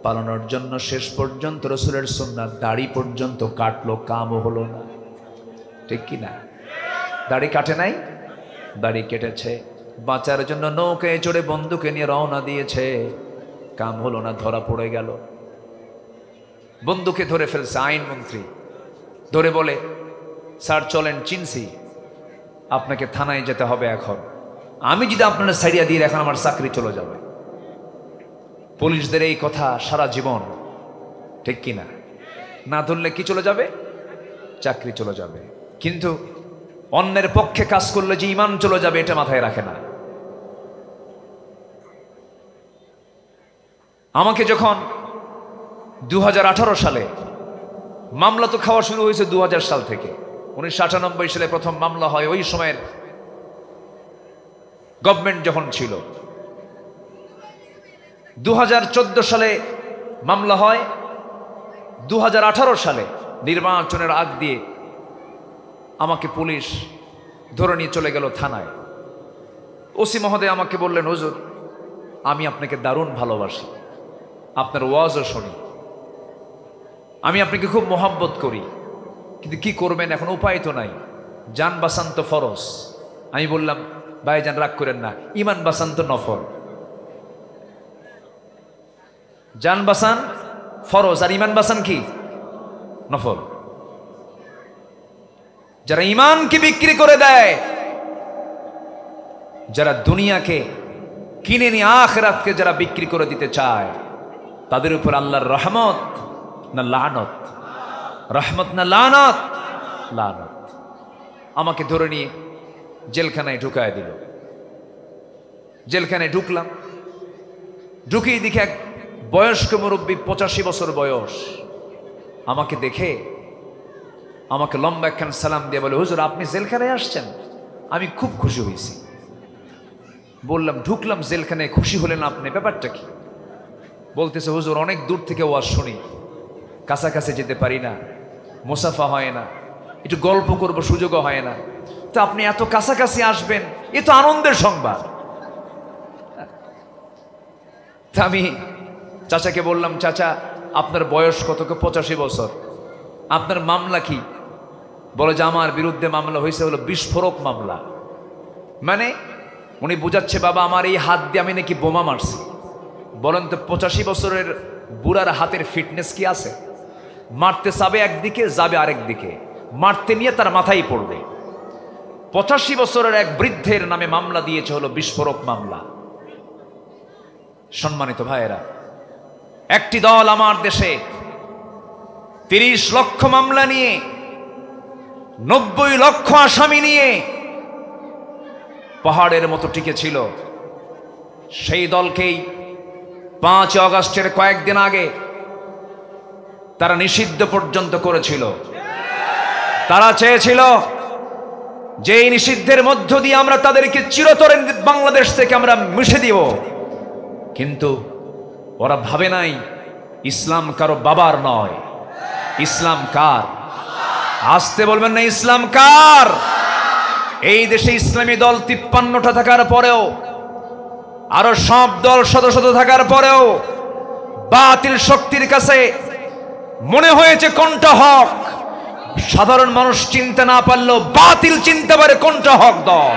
পালানোর জন্য শেষ পর্যন্ত রাসূলের সুন্নাত দাড়ি পর্যন্ত কাটলো, কামও হলো না। ঠিক কি না? দাড়ি কাটে নাই, দাড়ি কেটেছে। বাঁচার জন্য নৌকায় চড়ে বন্দুকে নিয়ে রওনা দিয়েছে, কাম হলো না, ধরা পড়ে গেল। বন্দুকে ধরে ফেলছে আইনমন্ত্রী, ধরে বলে, স্যার চলেন, চিনছি, আপনাকে থানায় যেতে হবে এখন। আমি যদি আপনারা সাইডিয়া দিয়ে এখন আমার চাকরি চলে যাবে। পুলিশদের এই কথা সারা জীবন, ঠিক কিনা? না ধরলে কি চলে যাবে? চাকরি চলে যাবে। কিন্তু অন্যের পক্ষে কাজ করলে যে ঈমান চলে যাবে, এটা মাথায় রাখে না। আমাকে যখন 2018 সালে, মামলা তো খাওয়া শুরু হয়েছে 2000 সাল থেকে, 1998 সালে প্রথম মামলা হয়। ওই সময়ের গভর্নমেন্ট যখন ছিল, 2014 সালে মামলা হয়, 2018 সালে নির্বাচনের আগ দিয়ে আমাকে পুলিশ ধরে নিয়ে চলে গেল থানায়। ওসি মহোদয় আমাকে বললেন, হুজুর আমি আপনাকে দারুণ ভালোবাসি, আপনার ওয়াজও শুনি, আমি আপনাকে খুব মোহাব্বত করি, কিন্তু কি করবেন এখন, উপায় তো নাই, জান বাঁচান তো ফরজ। আমি বললাম, ভাইজান রাগ করেন না, ইমান বাঁচান তো নফল। জান বাঁচান ফরজ আর ইমান বাঁচান কি নফল। যারা ইমানকে বিক্রি করে দেয়, যারা দুনিয়াকে কিনে নিয়ে আখিরাতকে যারা বিক্রি করে দিতে চায়, তাদের উপর আল্লাহর রহমত না লানত, রহমত না লানত? লানত। আমাকে ধরে নিয়ে জেলখানায় ঢুকায় দিল। জেলখানায় ঢুকলাম, ঢুকিয়ে দেখে এক বয়স্ক মুরব্বী, 85 বছর বয়স, আমাকে দেখে আমাকে লম্বা একখান সালাম দিয়ে বলে, হুজুর আপনি জেলখানায় আসছেন? আমি খুব খুশি হয়েছি। বললাম, ঢুকলাম জেলখানায়, খুশি হলেন আপনি, ব্যাপারটা কি? বলতেছে, হুজুর অনেক দূর থেকে ওয়াজ শুনি, কাছাকাছি যেতে পারি না, মুসাফা হয় না, একটু গল্প করব সুযোগও হয় না, তো আপনি এত কাছাকাছি আসবেন, এ তো আনন্দের সংবাদ। তা আমি চাচাকে বললাম, চাচা আপনার বয়স কত? 85 বছর। আপনার মামলা কি? বলে যে আমার বিরুদ্ধে মামলা হয়েছে হলো বিস্ফোরক মামলা। মানে উনি বুঝাচ্ছে, বাবা আমার এই হাত দিয়ে আমি নাকি বোমা মারছি। বলেন তো 85 বছরের বুড়ার হাতের ফিটনেস কি আছে? মারতে চাবে একদিকে, যাবে আরেক দিকে, মারতে নিয়ে তার মাথায় পড়বে। 85 বছরের এক বৃদ্ধের নামে মামলা দিয়েছে হলো বিস্ফোরক মামলা। সম্মানিত ভাইয়েরা, একটি দল আমার দেশে 30 লক্ষ মামলা নিয়ে, 90 লক্ষ আসামি নিয়ে পাহাড়ের মতো টিকে ছিল। সেই দলকেই 5 আগস্টের কয়েকদিন আগে তারা নিষিদ্ধ পর্যন্ত করেছিল। তারা চেয়েছিল যে এই নিষিদ্ধের মধ্য দিয়ে আমরা তাদেরকে চিরতরে বাংলাদেশ থেকে আমরা মুছে দিব, কিন্তু ওরা ভাবে নাই ইসলাম কারো বাবার নয়, ইসলাম কার? আসতে বলবেন না, ইসলাম কার? এই দেশে ইসলামী দল 53টা থাকার পরেও, আরো সব দল শত শত থাকার পরেও বাতিল শক্তির কাছে মনে হয়েছে কোনটা হক। সাধারণ মানুষ চিনতে না পারলেও বাতিল চিনতে পারে কোনটা হক দল।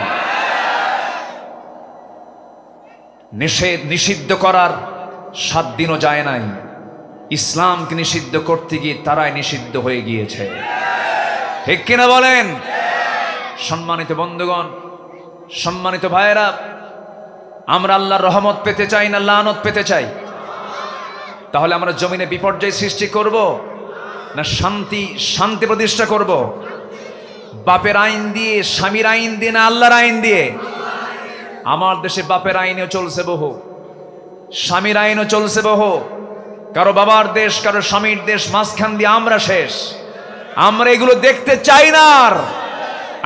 নিষিদ্ধ করার 7 দিনও যায় নাই, ইসলামকে নিষিদ্ধ করতে গিয়ে তারাই নিষিদ্ধ হয়ে গিয়েছে। ঠিক কিনা বলেন? সম্মানিত বন্ধুগণ, সম্মানিত ভাইয়েরা, আমরা আল্লাহর রহমত পেতে চাই না লানত পেতে চাই? তাহলে আমরা জমিনে বিপর্যয় সৃষ্টি করব না শান্তি প্রতিষ্ঠা করব? বাপের আইন দিয়ে, স্বামীর আইন দিয়ে, না আল্লাহর আইন দিয়ে? আমার দেশে বাপের আইনও চলছে বহু, স্বামীর আইনও চলছে বহু। কারো বাবার দেশ, কারো স্বামীর দেশ, মাঝখান দিয়ে আমরা শেষ। আমরা এগুলো দেখতে চাই না।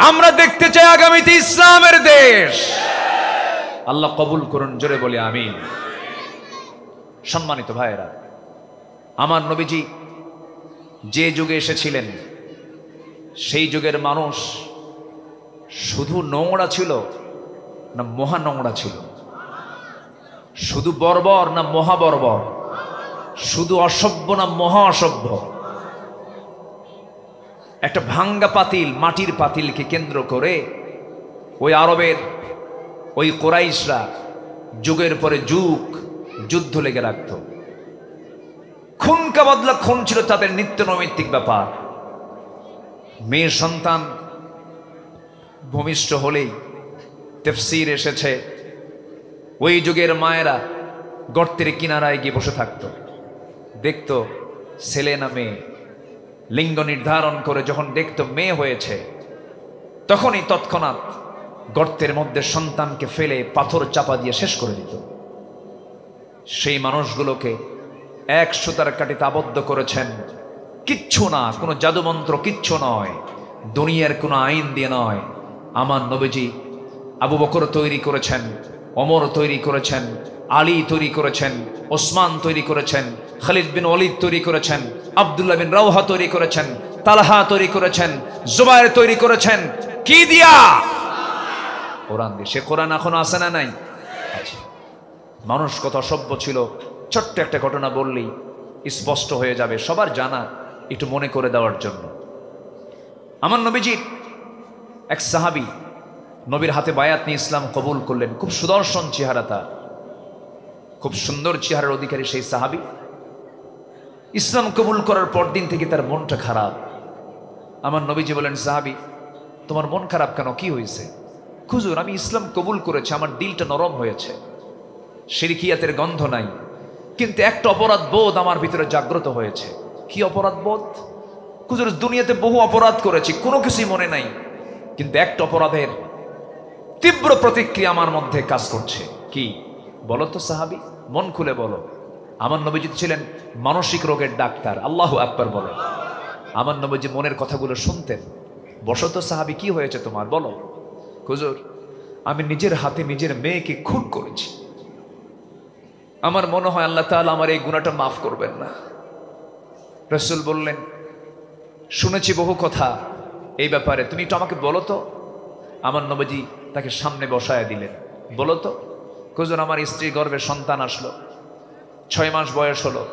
আমরা দেখতে চাই আগামীতে ইসলামের দেশ। আল্লাহ কবুল করুন, জোরে বলি আমিন। সম্মানিত ভাইয়েরা, আমার নবীজি যে যুগে এসেছিলেন সেই যুগের মানুষ শুধু নোংরা ছিল না মহা নোংরা ছিল? শুধু বর্বর না মহা বর্বর? শুধু অসভ্য না মহা অসভ্য? একটা ভাঙ্গা পাতিল, মাটির পাতিলকে কেন্দ্র করে ওই আরবের ওই কোরাইশরা যুগের পরে যুগ যুদ্ধ লেগে রাখত। খুনকা বদলা খুন ছিল তাদের নিত্য নৈমিত্তিক ব্যাপার। মেয়ে সন্তান ভূমিষ্ঠ হলেই তাফসীর এসেছে ওই যুগের মায়েরা গর্তের কিনারায় গিয়ে বসে থাকত, দেখত ছেলে না মেয়ে, লিঙ্গ নির্ধারণ করে যখন দেখত মেয়ে হয়েছে তখনই তৎক্ষণাৎ গর্তের মধ্যে সন্তানকে ফেলে পাথর চাপা দিয়ে শেষ করে দিত। সেই মানুষগুলোকে 1 সুতার কাঠিতে আবদ্ধ করেছেন, কিচ্ছু না, কোনো জাদুমন্ত্র কিচ্ছু নয়, দুনিয়ার কোনো আইন দিয়ে নয়। আমার নবীজি আবু বকর তৈরি করেছেন, ওমর তৈরি করেছেন, আলী তৈরি করেছেন, ওসমান তৈরি করেছেন, খালিদ বিন ওয়ালিদ তৈরি করেছেন, আব্দুল্লাহ বিন রাওহা তৈরি করেছেন, তালহা তৈরি করেছেন, জুবায়ের তৈরি করেছেন। কি দিয়া? কোরআন দিয়ে। সে কোরআন এখন আছে না নাই? আচ্ছা, মানুষ কত অসভ্য ছিল, ছোট্ট একটা ঘটনা বললেই স্পষ্ট হয়ে যাবে, সবার জানা, একটু মনে করে দেওয়ার জন্য। আমার নবীজির এক সাহাবী নবীর হাতে বায়াত নিয়ে ইসলাম কবুল করলেন। খুব সুদর্শন চেহারা তার, খুব সুন্দর চেহারার অধিকারী সেই সাহাবী। ইসলাম কবুল করার পর দিন থেকে তার মনটা খারাপ। আমার নবীজি বলেন, সাহাবী তোমার মন খারাপ কেন, কি হয়েছে? হুজুর আমি ইসলাম কবুল করেছি, আমার দিলটা নরম হয়েছে, শিরকিয়াতের গন্ধ নাই, কিন্তু একটা অপরাধ বোধ আমার ভিতরে জাগ্রত হয়েছে। কি অপরাধ বোধ? হুজুর দুনিয়াতে বহু অপরাধ করেছি, কোনো কিছুই মনে নাই, কিন্তু একটা অপরাধের তীব্র প্রতিক্রিয়া আমার মধ্যে কাজ করছে। কি বলো তো সাহাবী, মন খুলে বলো। আমার নবীজি ছিলেন মানসিক রোগের ডাক্তার। আল্লাহু আকবার বলে। আমার নবীজি মনের কথাগুলো শুনতেন। বসো তো সাহাবী, কি হয়েছে তোমার, বলো। হুজুর আমি নিজের হাতে নিজের মেয়েকে খুন করেছি, আমার মনে হয় আল্লাহ তাআলা আমার এই গুনাহটা মাফ করবেন না। রাসূল বললেন, শুনেছি বহু কথা এই ব্যাপারে, তুমি একটু আমাকে বলো তো। আমার নবীজি তাকে সামনে বসায় দিলেন। বলো তো। হুজুর আমার স্ত্রী গর্ভে সন্তান আসলো, 6 মাস বয়স হলো।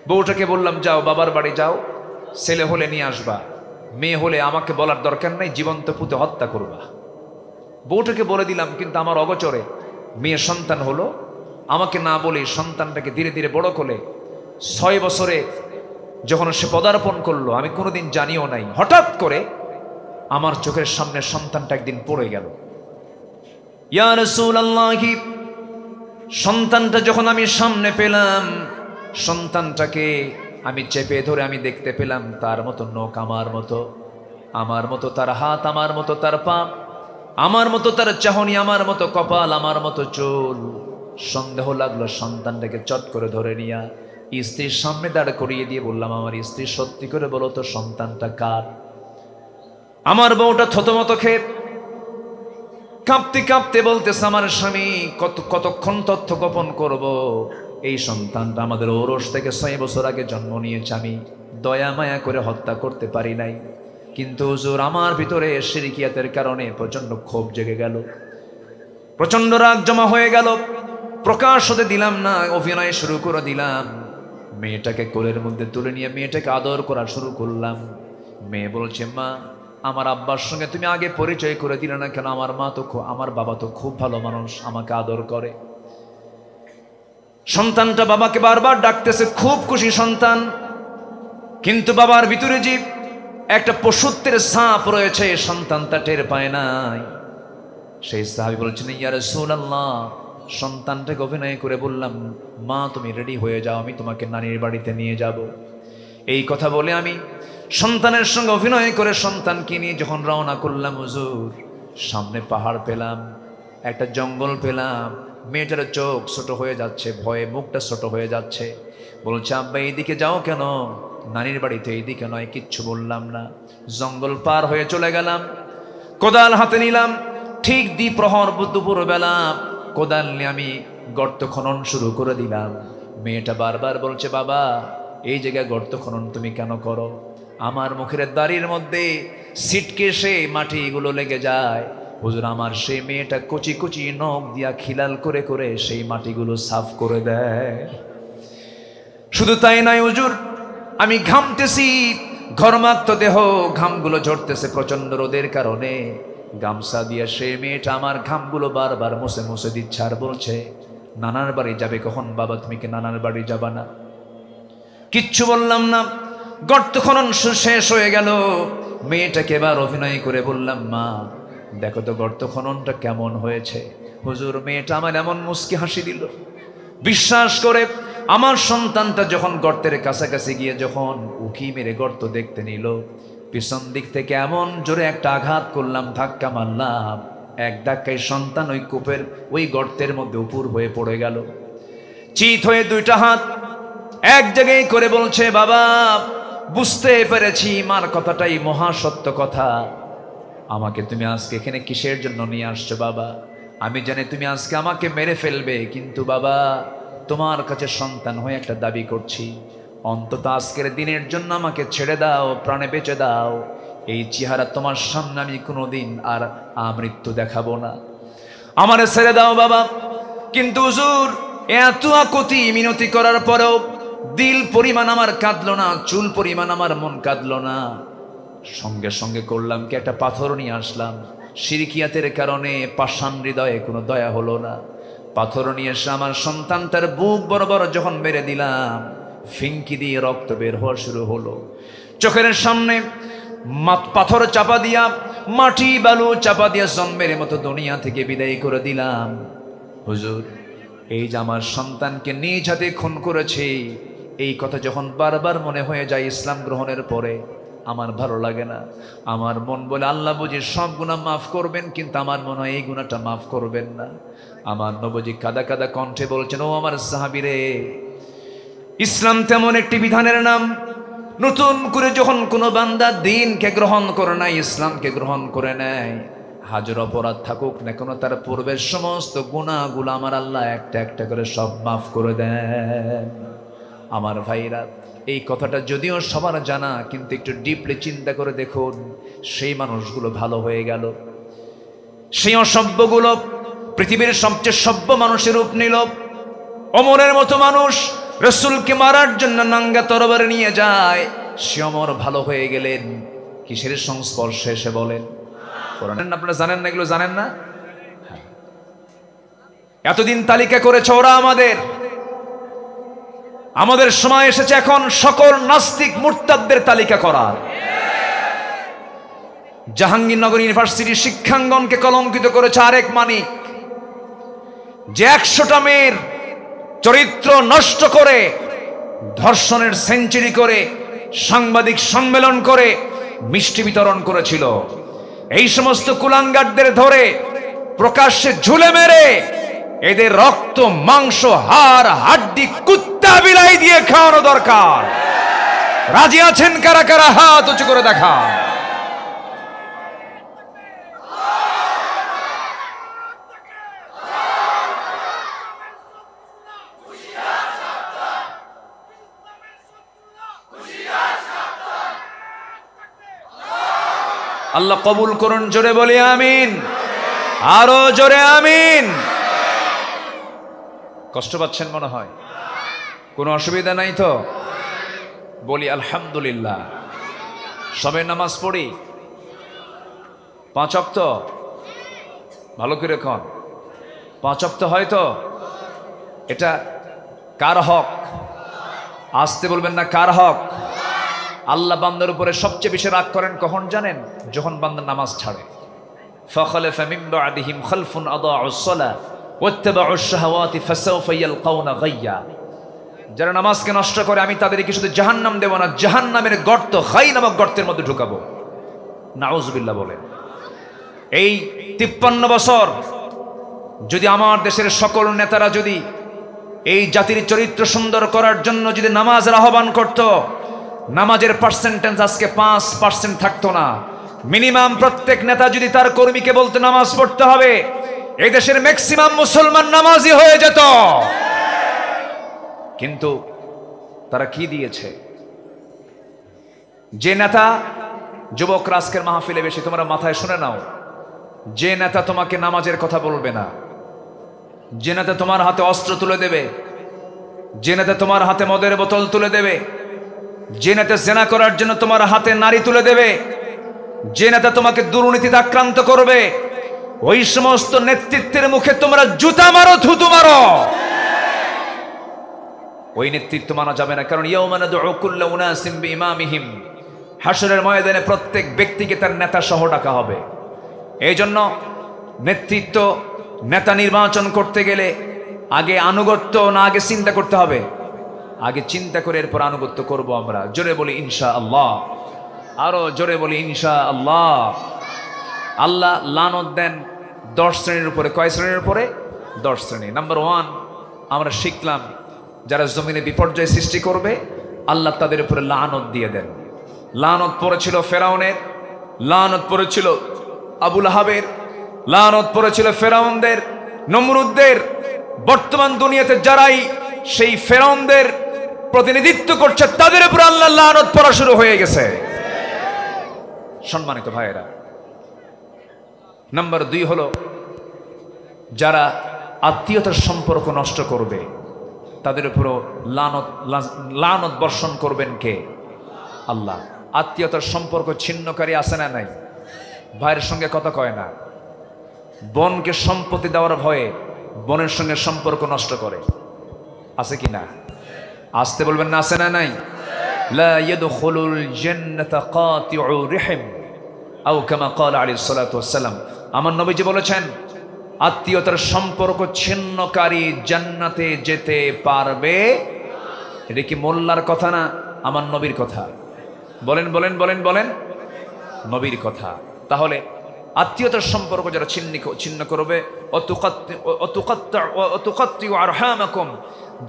বউটাকে বললাম, যাও বাবার বাড়ি যাও, ছেলে হলে নিয়ে আসবা, মেয়ে হলে আমাকে বলার দরকার নাই, জীবন্ত পুঁতে হত্যা করবা। বউটাকে বলে দিলাম, কিন্তু আমার অগোচরে মেয়ে সন্তান হলো। আমাকে না বলে সন্তানটাকে ধীরে ধীরে বড় করে 6 বছরে যখন সে পদার্পণ করলো, আমি কোনোদিন জানিও নাই, হঠাৎ করে আমার চোখের সামনে সন্তানটা একদিন পড়ে গেল। ইয়া রাসূলুল্লাহ, সন্তানটা যখন আমি সামনে পেলাম, সন্তানটাকে আমি চেপে ধরে আমি দেখতে পেলাম তার মতো নখ আমার মতো তার হাত, আমার মতো তার পা, আমার মতো তার চাহনি, আমার মতো কপাল, আমার মতো চুল। সন্দেহ লাগলো, সন্তানটাকে চট করে ধরে নিয়ে স্ত্রীর সামনে দাঁড় করিয়ে দিয়ে বললাম, আমার স্ত্রী সত্যি করে বলো তো সন্তানটা কার? আমার বউটা থতমত খেয়ে কাঁপতে কাঁপতে বলতেছে, আমার স্বামী কতক্ষণ তথ্য গোপন করব, এই সন্তানটা আমাদের ওরস থেকে 6 বছর আগে জন্ম নিয়েছে, আমি দয়া মায়া করে হত্যা করতে পারি নাই, কিন্তু হুজুর আমার ভিতরে শিরকিয়াতের কারণে প্রচন্ড ক্ষোভ জেগে গেল, প্রচন্ড রাগ জমা হয়ে গেল, প্রকাশ হতে দিলাম না, অভিনয় শুরু করে দিলাম। মেয়েটাকে কোলের মধ্যে তুলে নিয়ে মেয়েটাকে আদর করা শুরু করলাম। মেয়ে বলছে, মা আমার আব্বার সঙ্গে তুমি আগে পরিচয় করে দিলে না কেন? আমার বাবা তো খুব ভালো মানুষ, আমাকে আদর করে। সন্তানটা বাবাকে বারবার ডাকতেছে, খুব খুশি সন্তান, কিন্তু বাবার ভিতরে যে একটা পশুত্বের ছাপ রয়েছে সন্তানটা টের পায় নাই। সেই সাহাবী বলছেন, ইয়া রাসূলুল্লাহ, সন্তানটাকে অভিনয় করে বললাম, মা তুমি রেডি হয়ে যাও, আমি তোমাকে নানির বাড়িতে নিয়ে যাব। এই কথা বলে আমি সন্তানের সঙ্গে অভিনয় করে সন্তানকে নিয়ে যখন রওনা করলাম, হুজুর সামনে পাহাড় পেলাম, একটা জঙ্গল পেলাম, মেয়েটার চোখ ছোট হয়ে যাচ্ছে, ভয়ে মুখটা ছোট হয়ে যাচ্ছে। বলছে, আব্বা এইদিকে যাও কেন? নানির বাড়িতে এইদিকে নয়। কিচ্ছু বললাম না। জঙ্গল পার হয়ে চলে গেলাম, কোদাল হাতে নিলাম। ঠিক দ্বিপ্রহর দুপুর বেলা কোদাল নিয়ে আমি গর্ত খনন শুরু করে দিলাম। মেয়েটা বারবার বলছে, বাবা এই জায়গায় গর্ত খনন তুমি কেন করো? আমার মুখের দাড়ির মধ্যে ছিটকে সে মাটিগুলো লেগে যায়। হুজুর আমার সেই মেয়েটা কচি কচি নখ দিয়া খিলাল করে করে সেই মাটিগুলো সাফ করে দেয়। শুধু তাই নয় হুজুর, আমি ঘামতেছি, ঘর্মাক্ত দেহ, ঘামগুলো ঝরতেছে প্রচন্ড রোদের কারণে। গামছা দিয়ে সেই মেয়েটা আমার ঘামগুলো বারবার মুছে মুছে দিচ্ছে আর বলছে, নানার বাড়ি যাবে কখন বাবা? তুমি কি নানার বাড়ি যাবা না? কিচ্ছু বললাম না। গর্ত খনন শেষ হয়ে গেল। মেয়েটাকে এবার অভিনয় করে বললাম, মা দেখো তো গর্ত খননটা কেমন হয়েছে। হুজুর মেয়েটা আমার এমন মুচকি হাসি দিল। বিশ্বাস করে আমার সন্তানটা যখন গর্তের কাছাকাছি গিয়ে যখন উকি মেরে গর্ত দেখতে নিল, পিছন দিক থেকে এমন জোরে একটা আঘাত করলাম, ধাক্কা মারলাম, এক ধাক্কায় সন্তান ওই কূপের ওই গর্তের মধ্যে উপুর হয়ে পড়ে গেল। চিত হয়ে দুইটা হাত এক জায়গায় করে বলছে, বাবা বুঝতে পেরেছি মার কথাটাই মহা সত্য কথা। আমাকে তুমি আজকে এখানে কিসের জন্য নিয়ে আসছো বাবা? আমি জানি তুমি আজকে আমাকে মেরে ফেলবে, কিন্তু বাবা তোমার কাছে সন্তান হয়ে একটা দাবি করছি, অন্তত আজকের দিনের জন্য আমাকে ছেড়ে দাও, প্রাণে বেঁচে দাও। এই চেহারা তোমার সামনে আমি কোনোদিন আর আমৃত্যু দেখাবো না, আমারে ছেড়ে দাও বাবা। কিন্তু হুজুর এত আকুতি মিনতি করার পরেও দিল পরিমাণ আমার কাঁদলো না, চুল পরিমাণ আমার মন কাঁদলো না। সঙ্গে সঙ্গে করলাম কি, একটা পাথর নিয়ে আসলাম। শিরকিয়াতের কারণে পাষাণ হৃদয়ে কোনো দয়া হলো না। পাথর নিয়ে এসে আমার সন্তানটার বুক বরাবর যখন মেরে দিলাম, ফিঙ্কি দিয়ে রক্ত বের হওয়া শুরু হলো। চোখের সামনে পাথর চাপা দিয়া, মাটি বালু চাপা দিয়া জন্মের মতো দুনিয়া থেকে বিদায় করে দিলাম। হুজুর এই যে আমার সন্তানকে নিজ হাতে খুন করেছে, এই কথা যখন বারবার মনে হয়ে যায় ইসলাম গ্রহণের পরে, আমার ভালো লাগে না। আমার মন বলে, আল্লাহ বুঝি সব গুনাহ মাফ করবেন, কিন্তু আমার মনে হয় এই গুনাহটা মাফ করবেন না। আমার নবজি কাদা কাদা কণ্ঠে বলছেন, ও আমার সাহাবীরে, ইসলাম তেমন একটি বিধানের নাম, নতুন করে যখন কোনো বান্দা দ্বীনকে গ্রহণ করে না, ইসলামকে গ্রহণ করে নেয়, হাজার অপরাধ থাকুক না কেন, তার পূর্বের সমস্ত গুনাহগুলো আমার আল্লাহ একটা একটা করে সব মাফ করে দেন। আমার ভাইরা, এই কথাটা যদিও সবার জানা, কিন্তু একটু ডিপলি চিন্তা করে দেখুন, সেই মানুষগুলো ভালো হয়ে গেল। সেই অসভ্যগুলো পৃথিবীর সবচেয়ে সভ্য মানুষের রূপ নিল। ওমরের মতো মানুষ রাসূলকে মারার জন্য নাঙ্গা তরবারি নিয়ে যায়, সে ওমর ভালো হয়ে গেলেন কিসের সংস্পর্শে এসে বলেন? কোরআন আপনারা জানেন না, এগুলো জানেন না? এতদিন তালিকা করেছে ওরা আমাদের সময় এসেছে এখন সকল নাস্তিক মুরতাদদের তালিকা করার। জাহাঙ্গীরনগর ইউনিভার্সিটির শিক্ষাঙ্গনকে কলঙ্কিত করেছে আরেক মানিক, যে 100টা মেয়ের চরিত্র নষ্ট করে, ধর্ষণের সেঞ্চুরি করে, সাংবাদিক সম্মেলন করে মিষ্টি বিতরণ করেছিল। এই সমস্ত কুলাঙ্গারদের ধরে প্রকাশ্যে ঝুলে মেরে এদের রক্ত মাংস হাড় হাড্ডি কুত্তা বিলাই দিয়ে খাওয়ানো দরকার। রাজি আছেন কারা কারা? হাত উঁচু করে দেখা। আল্লাহ কবুল করুন, জোরে বলি আমিন, আরো জোরে আমিন। কষ্ট পাচ্ছেন মনে হয়? কোনো অসুবিধা নাই তো? বলি আলহামদুলিল্লাহ। সবে নামাজ পড়ি 5 ওয়াক্ত, ভালো করে কন 5 ওয়াক্ত হয়তো। এটা কার হক? আসতে বলবেন না, কার হক? আল্লাহ বান্দার উপরে সবচেয়ে বেশি রাগ করেন কখন জানেন? যখন বান্দা নামাজ ছাড়ে। ফাখালাফা মিন বা'দিহিম খালফুন আদাউস সালাহ ওয়াত্তাবাউশ শাহাওয়াতি ফাসাউফা ইয়ালকাউনা গায়্যা। যারা নামাজকে নষ্ট করে আমি তাদেরকে শুধু জাহান্নাম দেব না, জাহান্নামের গর্ত, খাই নামক গর্তের মধ্যে ঢুকাবো। নাউজুবিল্লাহ বলেন। এই 53 বছর যদি আমার দেশের সকল নেতারা যদি এই জাতির চরিত্র সুন্দর করার জন্য যদি নামাজের আহ্বান করত, নামাজের পার্সেন্টেজ আজকে 5% থাকতো না। মিনিমাম প্রত্যেক নেতা যদি তার কর্মীকে বলতে নামাজ পড়তে হবে, এই দেশের ম্যাক্সিমাম মুসলমান নামাজি হয়ে যেত। কিন্তু তারা কি দিয়েছে? যে নেতা, যুবকরা আজকের মাহফিলে বেশি তোমরা মাথায় শুনে নাও, যে নেতা তোমাকে নামাজের কথা বলবে না, যে নেতা তোমার হাতে অস্ত্র তুলে দেবে, যে নেতা তোমার হাতে মদের বোতল তুলে দেবে, যে নেতা জেনা করার জন্য তোমার হাতে নারী তুলে দেবে, যে নেতা তোমাকে দুর্নীতিতে আক্রান্ত করবে, ওই সমস্ত নেতৃত্বের মুখে তোমরা জুতা মারো, থুতু মারো। ওই নেতৃত্ব মানা যাবে না, কারণ ইয়াউমা নাদউ কুল্লা উনাসিম বিইমামিহিম, হাশরের ময়দানে প্রত্যেক ব্যক্তিকে তার নেতা সহ ডাকা হবে। এই জন্য নেতৃত্ব, নেতা নির্বাচন করতে গেলে আগে আনুগত্য না, আগে চিন্তা করতে হবে? আগে চিন্তা করে এরপর আনুগত্য করব আমরা। জোরে বলি ইনশাআল্লাহ, আরো জোরে বলি ইনশাআল্লাহ। আল্লাহ লানত দেন 10 শ্রেণীর উপরে। কয় শ্রেণীর উপরে? 10 শ্রেণী। নাম্বার 1 আমরা শিখলাম, যারা জমিনে বিপর্যয় সৃষ্টি করবে আল্লাহ তাদের উপরে লানত দিয়ে দেন। লানত পড়েছিল ফেরাউনের, লানত পড়েছিল আবু লাহাবের, লানত পড়েছিল ফেরাউনদের, নমরুদদের। বর্তমান দুনিয়াতে যারাই সেই ফেরাউনদের প্রতিনিধিত্ব করছে তাদের উপরে আল্লাহ লানত পড়া শুরু হয়ে গেছে। সম্মানিত ভাইয়েরা, নাম্বার 2 হলো যারা আত্মীয়তার সম্পর্ক নষ্ট করবে তাদের উপরও লানত বর্ষণ করবেন কে? আল্লাহ। আত্মীয়তার সম্পর্ক ছিন্নকারী আছে না নাই? ভাইয়ের সঙ্গে কথা কয় না, বোনকে সম্পত্তি দেওয়ার ভয়ে বোনের সঙ্গে সম্পর্ক নষ্ট করে, আছে কি না? আসতে বলবেন না, আছে না নাই? লা ইয়াদখুলুল জান্নাতা কাতিউ রহিম আও কামা ক্বালা আলাইহিস সালাতু ওয়াস সালাম। আমার নবীজি বলেছেন, আত্মীয়তার সম্পর্ক ছিন্নকারী জান্নাতে যেতে পারবে। এটা কি মোল্লার কথা না, আমার নবীর কথা? বলেন বলেন বলেন বলেন, নবীর কথা। তাহলে আত্মীয়তার সম্পর্ক যারা ছিন্ন করবে, অতুকাত্তিউ আরহামাকুম,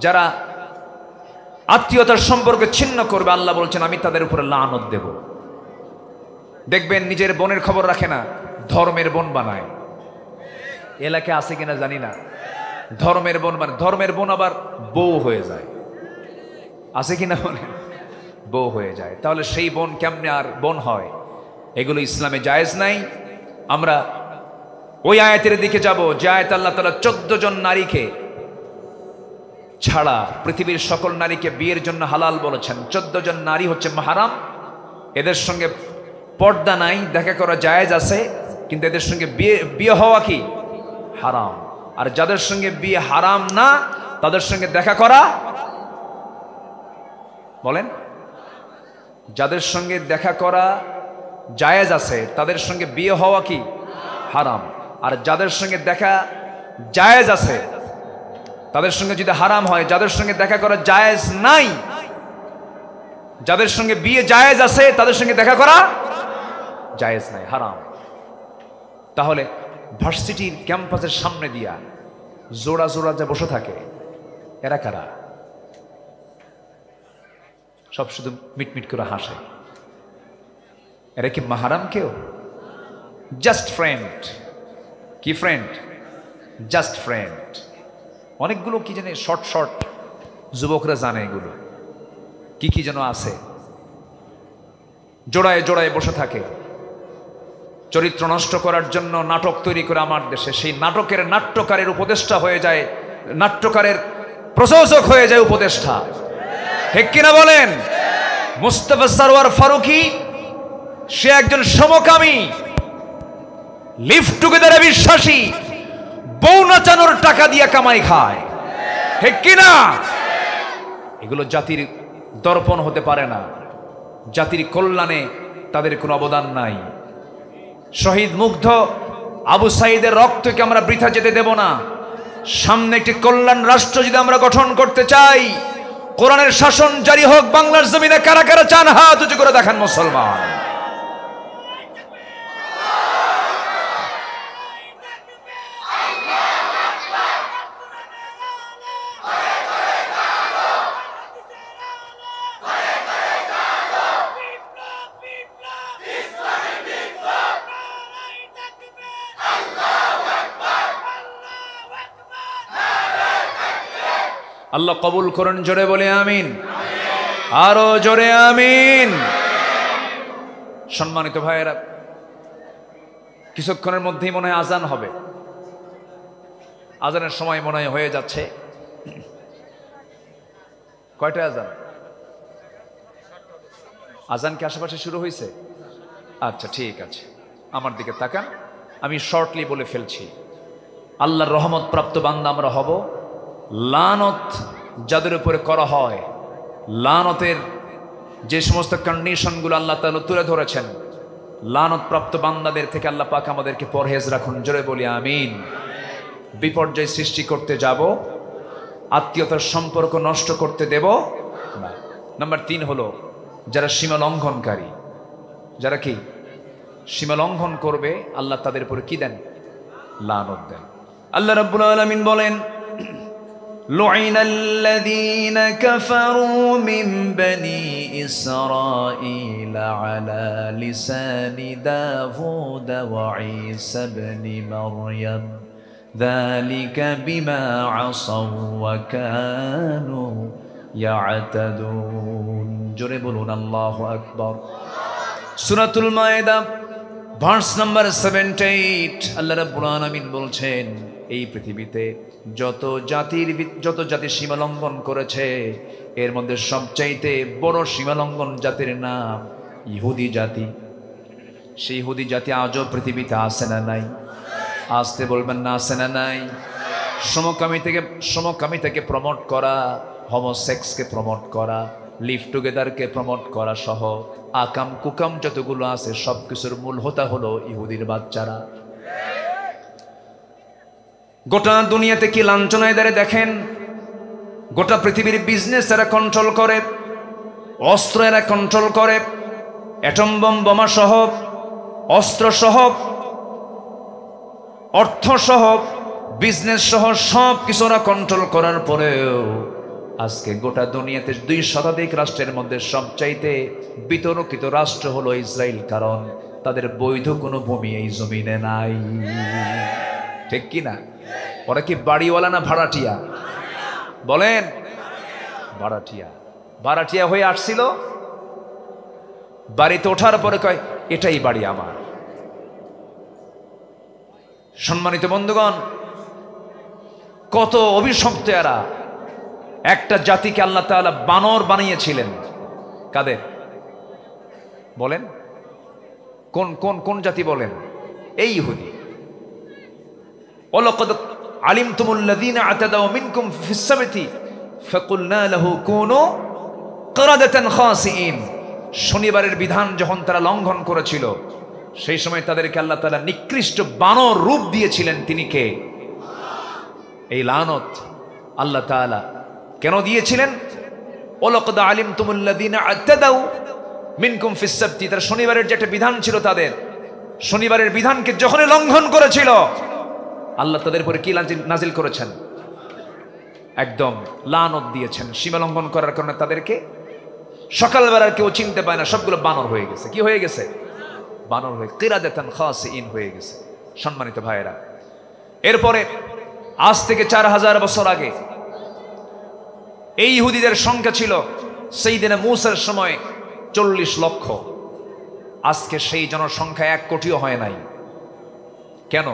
যারা আত্মীয়তার সম্পর্ক ছিন্ন করবে আল্লাহ বলছেন আমি তাদের উপরে লানত দেব। দেখবেন নিজের বোনের খবর রাখে না, ধর্মের বোন বানায়। এলাকায় আছে কিনা জানি না, ধর্মের বোন বানায়। ধর্মের বোন আবার বউ হয়ে যায়, আছে কিনা বলে? বউ হয়ে যায়। তাহলে সেই বোন কেমনে আর বোন হয়? এগুলো ইসলামে জায়েজ নাই। আমরা ওই আয়াতের দিকে যাব যে আয়াত আল্লাহ তাআলা 14 জন নারীকে ছাড়া পৃথিবীর সকল নারীকে বিয়ের জন্য হালাল বলেছেন। 14 জন নারী হচ্ছে মাহরাম, এদের সঙ্গে পর্দা নাই, দেখা করা জায়েজ আছে, কিন্তু এদের সঙ্গে বিয়ে হওয়া কি হারাম। আর যাদের সঙ্গে বিয়ে হারাম না তাদের সঙ্গে দেখা করা, বলেন, যাদের সঙ্গে দেখা করা জায়েজ আছে তাদের সঙ্গে বিয়ে হওয়া কি হারাম। আর যাদের সঙ্গে দেখা জায়েজ আছে তাদের সঙ্গে যদি হারাম হয়, যাদের সঙ্গে দেখা করা জায়েজ নাই, যাদের সঙ্গে বিয়ে জায়েজ আছে তাদের সঙ্গে দেখা করা জায়েজ নাই, হারাম। তাহলে ভার্সিটির ক্যাম্পাসের সামনে দিয়া জোড়া জোড়া যে বসে থাকে, এরা কারা? সব শুধু মিটমিট করে হাসে। এরা কি মাহারাম কেউ? Just friend. কি ফ্রেন্ড? Just friend. অনেকগুলো কি জানে শর্ট শর্ট যুবকরা জানে এগুলো কি কি যেন আছে, জোড়ায় জোড়ায় বসে থাকে চরিত্র নষ্ট করার জন্য নাটক তৈরি করে আমার দেশে। সেই নাটকের নাট্যকারের উপদেষ্টা হয়ে যায়, নাট্যকারের প্রযোজক হয়ে যায় উপদেষ্টা। ঠিক কিনা বলেন? মুস্তাফা সরওয়ার ফারুকী সে একজন সমকামী, লিভ টুগেদারে বিশ্বাসী, বউ নাচানোর টাকা দিয়ে কামাই খায়। ঠিক কিনা? এগুলো জাতির দর্পণ হতে পারে না, জাতির কল্যাণে তাদের কোনো অবদান নাই। শহীদ মুগ্ধ আবু সাঈদের রক্তকে আমরা বৃথা যেতে দেব না। সামনে একটি কল্যাণ রাষ্ট্র যদি আমরা গঠন করতে চাই, কোরআনের শাসন জারি হোক বাংলার জমিনে, কারা কারা চান হাত উঁচু করে দেখান মুসলমান। আল্লাহ কবুল করুন, জোরে বলে আমিন, আরো জোরে আমিন। সম্মানিত ভাইয়েরা, কিছুক্ষণের মধ্যেই মনে হয় আজান হবে। আজানের সময় মনে হয় হয়ে যাচ্ছে। কয়টা আজান? আজান কি আশেপাশে শুরু হয়েছে? আচ্ছা ঠিক আছে, আমার দিকে তাকান, আমি শর্টলি বলে ফেলছি। আল্লাহর রহমত প্রাপ্ত বান্দা আমরা হব। লানত যাদের উপরে করা হয়, লানতের যে সমস্ত কন্ডিশনগুলো আল্লাহ তাআলা তুলে ধরেছেন, লানত প্রাপ্ত বান্দাদের থেকে আল্লাহ পাক আমাদেরকে পরহেজ রাখুন, জোরে বলি আমিন। বিপর্যয় সৃষ্টি করতে যাব, আত্মীয়তার সম্পর্ক নষ্ট করতে দেব না। নাম্বার 3 হলো যারা সীমা লঙ্ঘনকারী, যারা কি সীমা লঙ্ঘন করবে, আল্লাহ তাদের উপরে কি দেন? লানত দেন। আল্লাহ রাব্বুল আলামিন বলেন, لعن الذين كفروا من بني إسرائيل على لسان داود وعيسى بن مريم ذلك بما عصوا وكانوا يعتدون জোরে বলুন আল্লাহু আকবার। সূরাতুল মায়েদা ভার্স নাম্বার 78 আল্লাহ রাব্বুল আলামিন বলছেন, এই পৃথিবীতে যত জাতি সীমা লঙ্ঘন করেছে, এর মধ্যে সবচাইতে বড় সীমা লঙ্ঘন জাতির নাম ইহুদি জাতি। সেই ইহুদি জাতি আজও পৃথিবীতে আছে না নাই? আসতে বলবেন না, আছে না নাই? সমকামিতাকে প্রমোট করা, হোমোসেক্সকে প্রমোট করা, লিভ টুগেদারকে প্রমোট করা সহ আকাম কুকাম যতগুলো আছে সব কিছুর মূল হোতা হলো ইহুদির বাচ্চারা। গোটা দুনিয়াতে কি লাঞ্ছনায় দাঁড়ে দেখেন। গোটা পৃথিবীর বিজনেস এরা কন্ট্রোল করে, অস্ত্র এরা কন্ট্রোল করে, অ্যাটম বোমা সহ, অস্ত্র সহ, অর্থ সহ, বিজনেস সহ সব কিছু ওরা কন্ট্রোল করার পরেও আজকে গোটা দুনিয়াতে 2 শতাধিক রাষ্ট্রের মধ্যে সবচাইতে বিতর্কিত রাষ্ট্র হলো ইসরায়েল, কারণ তাদের বৈধ কোনো ভূমি এই জমিনে নাই। ঠিক কি না? ওরা কি বাড়িওয়ালা না ভাড়াটিয়া? বলেন, ভাড়াটিয়া। ভাড়াটিয়া হয়ে আসছিল, বাড়িতে ওঠার পরে কয় এটাই বাড়ি আমার। সম্মানিত বন্ধুগণ, কত অভিশপ্ত এরা। একটা জাতিকে আল্লাহ তাআলা বানর বানিয়েছিলেন। কাদের বলেন? কোন কোন কোন জাতি বলেন? এই ইহুদি। ওয়ালাকাদ আলিমতুমুল্লাযীনা আতাদাউ মিনকুম ফিস সাবতি ফাকুলনা লাহু কুনু কিরাদাতান খাসিইন। শনিবারের বিধান যখন তারা লঙ্ঘন করেছিল, সেই সময় তাদেরকে আল্লাহ তাআলা নিকৃষ্ট বানর রূপ দিয়েছিলেন। তিনি কে? এই লানত আল্লাহ তাআলা কেন দিয়েছিলেন? ওয়ালাকাদ আলিমতুমুল্লাযীনা আতাদাউ মিনকুম ফিস সাবতি, তার শনিবারের যে একটা বিধান ছিল, তাদের শনিবারের বিধানকে যখনই লঙ্ঘন করেছিল, আল্লাহ তাদের উপরে কি নাজিল করেছেন? একদম লানত দিয়েছেন। সীমা লঙ্ঘন করার কারণে তাদেরকে সকালবেলার কেউ চিনতে পায় না, সবগুলো বানর হয়ে গেছে। কি হয়ে গেছে? বানর হয়ে কিরাদাতান খাসিইন হয়ে গেছে। সম্মানিত ভাইয়েরা, এরপরে আজ থেকে 4000 বছর আগে এই ইহুদিদের সংখ্যা ছিল সাইয়েদনা মূসার সময় 40 লক্ষ। আজকে সেই জনসংখ্যা 1 কোটিও হয় নাই। কেন?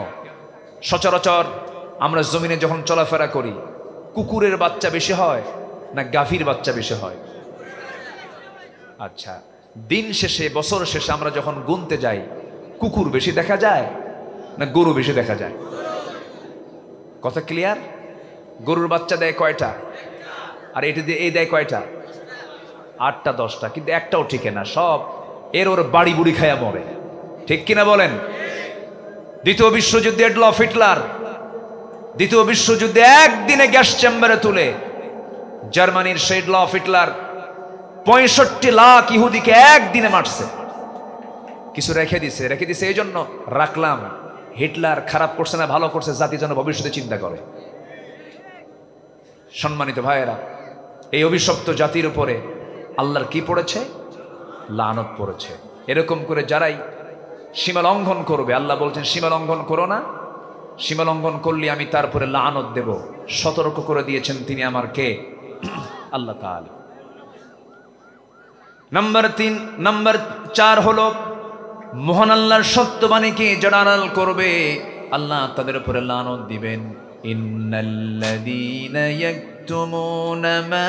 সচরাচর আমরা জমিনে যখন চলাফেরা করি, কুকুরের বাচ্চা বেশি হয় না গাভীর বাচ্চা বেশি হয়? আচ্ছা, দিন শেষে বছর শেষে আমরা যখন গুনতে যাই, কুকুর বেশি দেখা যায় না গরু বেশি দেখা যায়? কথা ক্লিয়ার? গরুর বাচ্চা দেয় কয়টা? আর এটা দিয়ে এই দেয় কয়টা? 8টা 10টা, কিন্তু একটাও ঠিকে না, সব ওর বাড়ি বুড়ি খায়া মরে। ঠিক কিনা বলেন? দ্বিতীয় বিশ্বযুদ্ধে এডলফ হিটলার দ্বিতীয় বিশ্বযুদ্ধে একদিনে গ্যাস চেম্বারে তুলে জার্মানির সেই এডলফ হিটলার 65 লাখ ইহুদিকে একদিনে মারছে। কিছু রেখে দিছে এই জন্য রাখলাম, হিটলার খারাপ করছে না ভালো করছে, জাতি যেন ভবিষ্যতে চিন্তা করে। সম্মানিত ভাইয়েরা, এই অভিশপ্ত জাতির উপরে আল্লাহর কি পড়েছে? লানত পড়েছে। এরকম করে যারাই সীমা লঙ্ঘন করবে, আল্লাহ বলছেন সীমা লঙ্ঘন করো না, সীমা লঙ্ঘন করলে আমি তারপরে লানত দেব। সতর্ক করে দিয়েছেন তিনি আমার কে? আল্লাহ তাআলা। নাম্বার 4 হলো মহান আল্লাহর সত্যবাণীকে যারা আড়াল করবে আল্লাহ তাদের উপরে লানত দিবেন। ইন্নাল্লাযীনা ইয়াকতুমুনা মা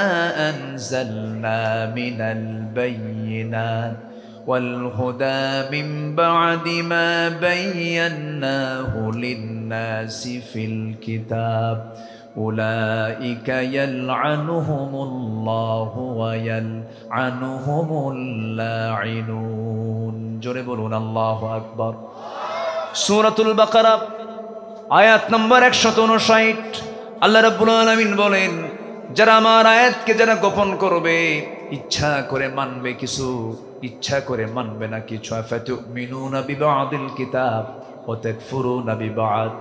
আনজালনা মিনাল বায়্যিনাত ওয়াল হুদা মিন বা'দি মা বায়্যানাহু লিন-নাসি ফিল কিতাব উলাইকা ইয়ালআনুহুমুল্লাহু ওয়া ইয়ালআনুহুমুল লাঈনুন। জোরে বলুন আল্লাহু আকবার। সূরাতুল বাকারা আয়াত নম্বর 159। আল্লাহ রাব্বুল আলামিন বলেন, যারা আমার আয়াতকে যারা গোপন করবে, ইচ্ছা করে মানবে কিছু, ইচ্ছা করে মানবে না কিছু। আফাতুমিনুনা বিবাদিল কিতাব ওয়া তাকফুরুনা বিবাদ,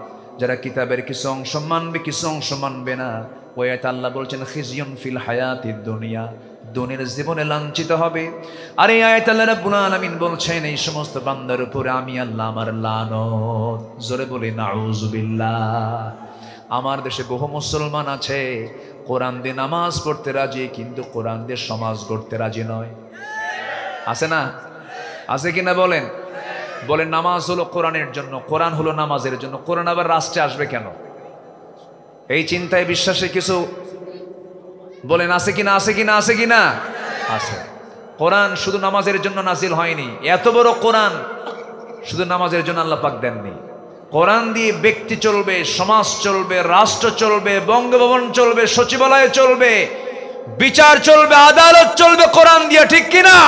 যারা কিতাবের কিছু অংশ মানবে কিছু অংশ মানবে না। ওই আয়াতে আল্লাহ বলছেন খিজিয়ুন ফিল হায়াতিদ দুনিয়া, দুনিয়ার জীবনে লাঞ্ছিত হবে। আর এই আয়াতে আল্লাহ রাব্বুল আলামিন বলছেন এই সমস্ত বান্দার উপরে আমি আল্লাহ আমার লানত। জোরে বলি নাউযুবিল্লাহ। আমার দেশে বহু মুসলমান আছে কোরআন দিয়ে নামাজ পড়তে রাজি, কিন্তু কোরআন দিয়ে সমাজ গড়তে রাজি নয়। আছে না? আছে কিনা বলেন? বলেন নামাজ হলো কোরআনের জন্য, কোরআন হলো নামাজের জন্য, কোরআন আবার রাষ্ট্রে আসবে কেন? এই চিন্তায় বিশ্বাসে কিছু বলেন আছে কিনা? আছে কিনা? আছে কিনা? আছে। কোরআন শুধু নামাজের জন্য নাজিল হয়নি। এত বড় কোরআন শুধু নামাজের জন্য আল্লাহ পাক দেননি। কোরআন দিয়ে ব্যক্তি চলবে, সমাজ চলবে, রাষ্ট্র চলবে, বঙ্গভবন চলবে, সচিবালয় চলবে, বিচার চলবে, আদালত চলবে কোরআন দিয়ে। ঠিক কিনা?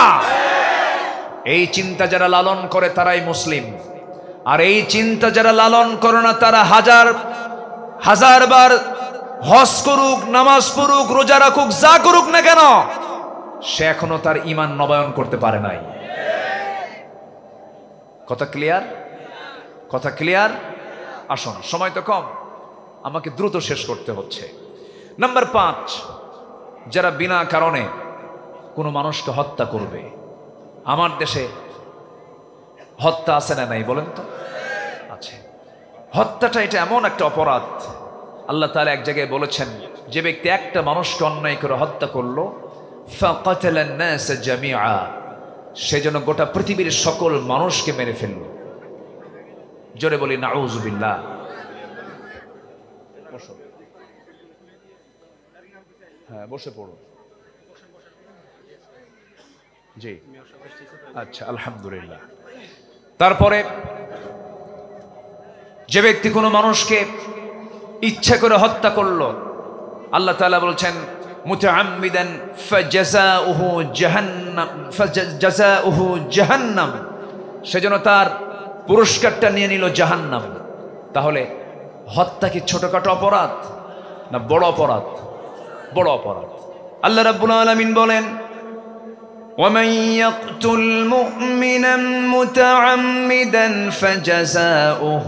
এই চিন্তা যারা লালন করে তারাই মুসলিম। আর এই চিন্তা যারা লালন করে না তারা হাজার বার হজ করুক, নামাজ পড়ুক, রোজা রাখুক, যা করুক না কেন, সে এখনো তার ঈমান নবায়ন করতে পারে নাই। কথা ক্লিয়ার? কথা ক্লিয়ার? আসুন, সময় তো কম, আমাকে দ্রুত শেষ করতে হচ্ছে। নাম্বার 5, যারা বিনা কারণে কোনো মানুষকে হত্যা করবে। আমার দেশে হত্যা আছে না নাই বলেন তো? আছে। হত্যাটা এটা এমন একটা অপরাধ, আল্লাহ তাআলা এক জায়গায় বলেছেন যে ব্যক্তি একটা মানুষকে অন্যায় করে হত্যা করলো, ফাকাতালান নাস জামিআ, সেজন্য গোটা পৃথিবীর সকল মানুষকে মেরে ফেলল। জোরে বলি নাউযুবিল্লাহ। হ্যাঁ, বসে পড়ো। জি, আচ্ছা, আলহামদুলিল্লাহ। তারপরে যে ব্যক্তি কোনো মানুষকে ইচ্ছা করে হত্যা করলো, আল্লাহ তাআলা বলছেন মুতাআম্মিদান ফাজাযাউহু জাহান্নাম, সেজন্য তার পুরস্কারটা নিয়ে নিল জাহান্নাম। তাহলে হত্যা কি ছোটখাটো অপরাধ না বড় অপরাধ? বড় অপরাধ। আল্লাহ রাব্বুল আলামিন বলেন ومن يقتل مؤمنا متعمدا فجزاؤه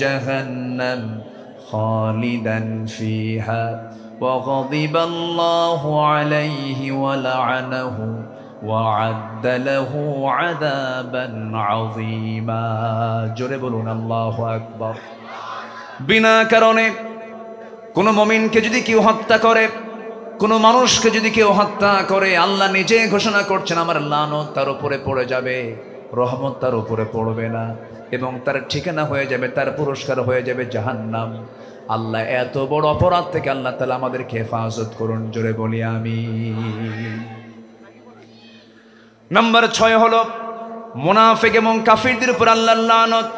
جهنم خالدا فيها وغضب الله عليه ولعنه وعد له عذابا عظيما। জোরে বলুন আল্লাহু আকবার। বিনা কারণে কোনো মুমিনকে যদি কেউ হত্যা করে, কোনো মানুষকে যদি কেউ হত্যা করে, আল্লাহ নিজে ঘোষণা করছেন আমার লানত তার উপরে পড়ে যাবে, রহমত তার উপরে পড়বে না, এবং তার ঠিকানা হয়ে যাবে, তার পুরস্কার হয়ে যাবে জাহান্নাম। আল্লাহ এত বড় অপরাধ থেকে আল্লাহ তাআলা আমাদেরকে হেফাজত করুন। জোরে বলি আমিন। নাম্বার 6 হলো মুনাফিক এবং কাফিরদের উপর আল্লাহর লানত।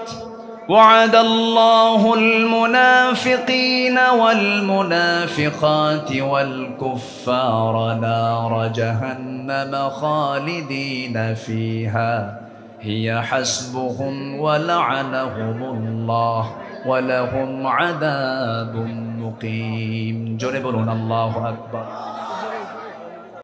وعد الله المنافقين والمنافقات والكفار نار جهنم خالدين فيها هي حسبهم ولعنهم الله ولهم عذاب مقيم. জোরে বলুন আল্লাহু আকবার।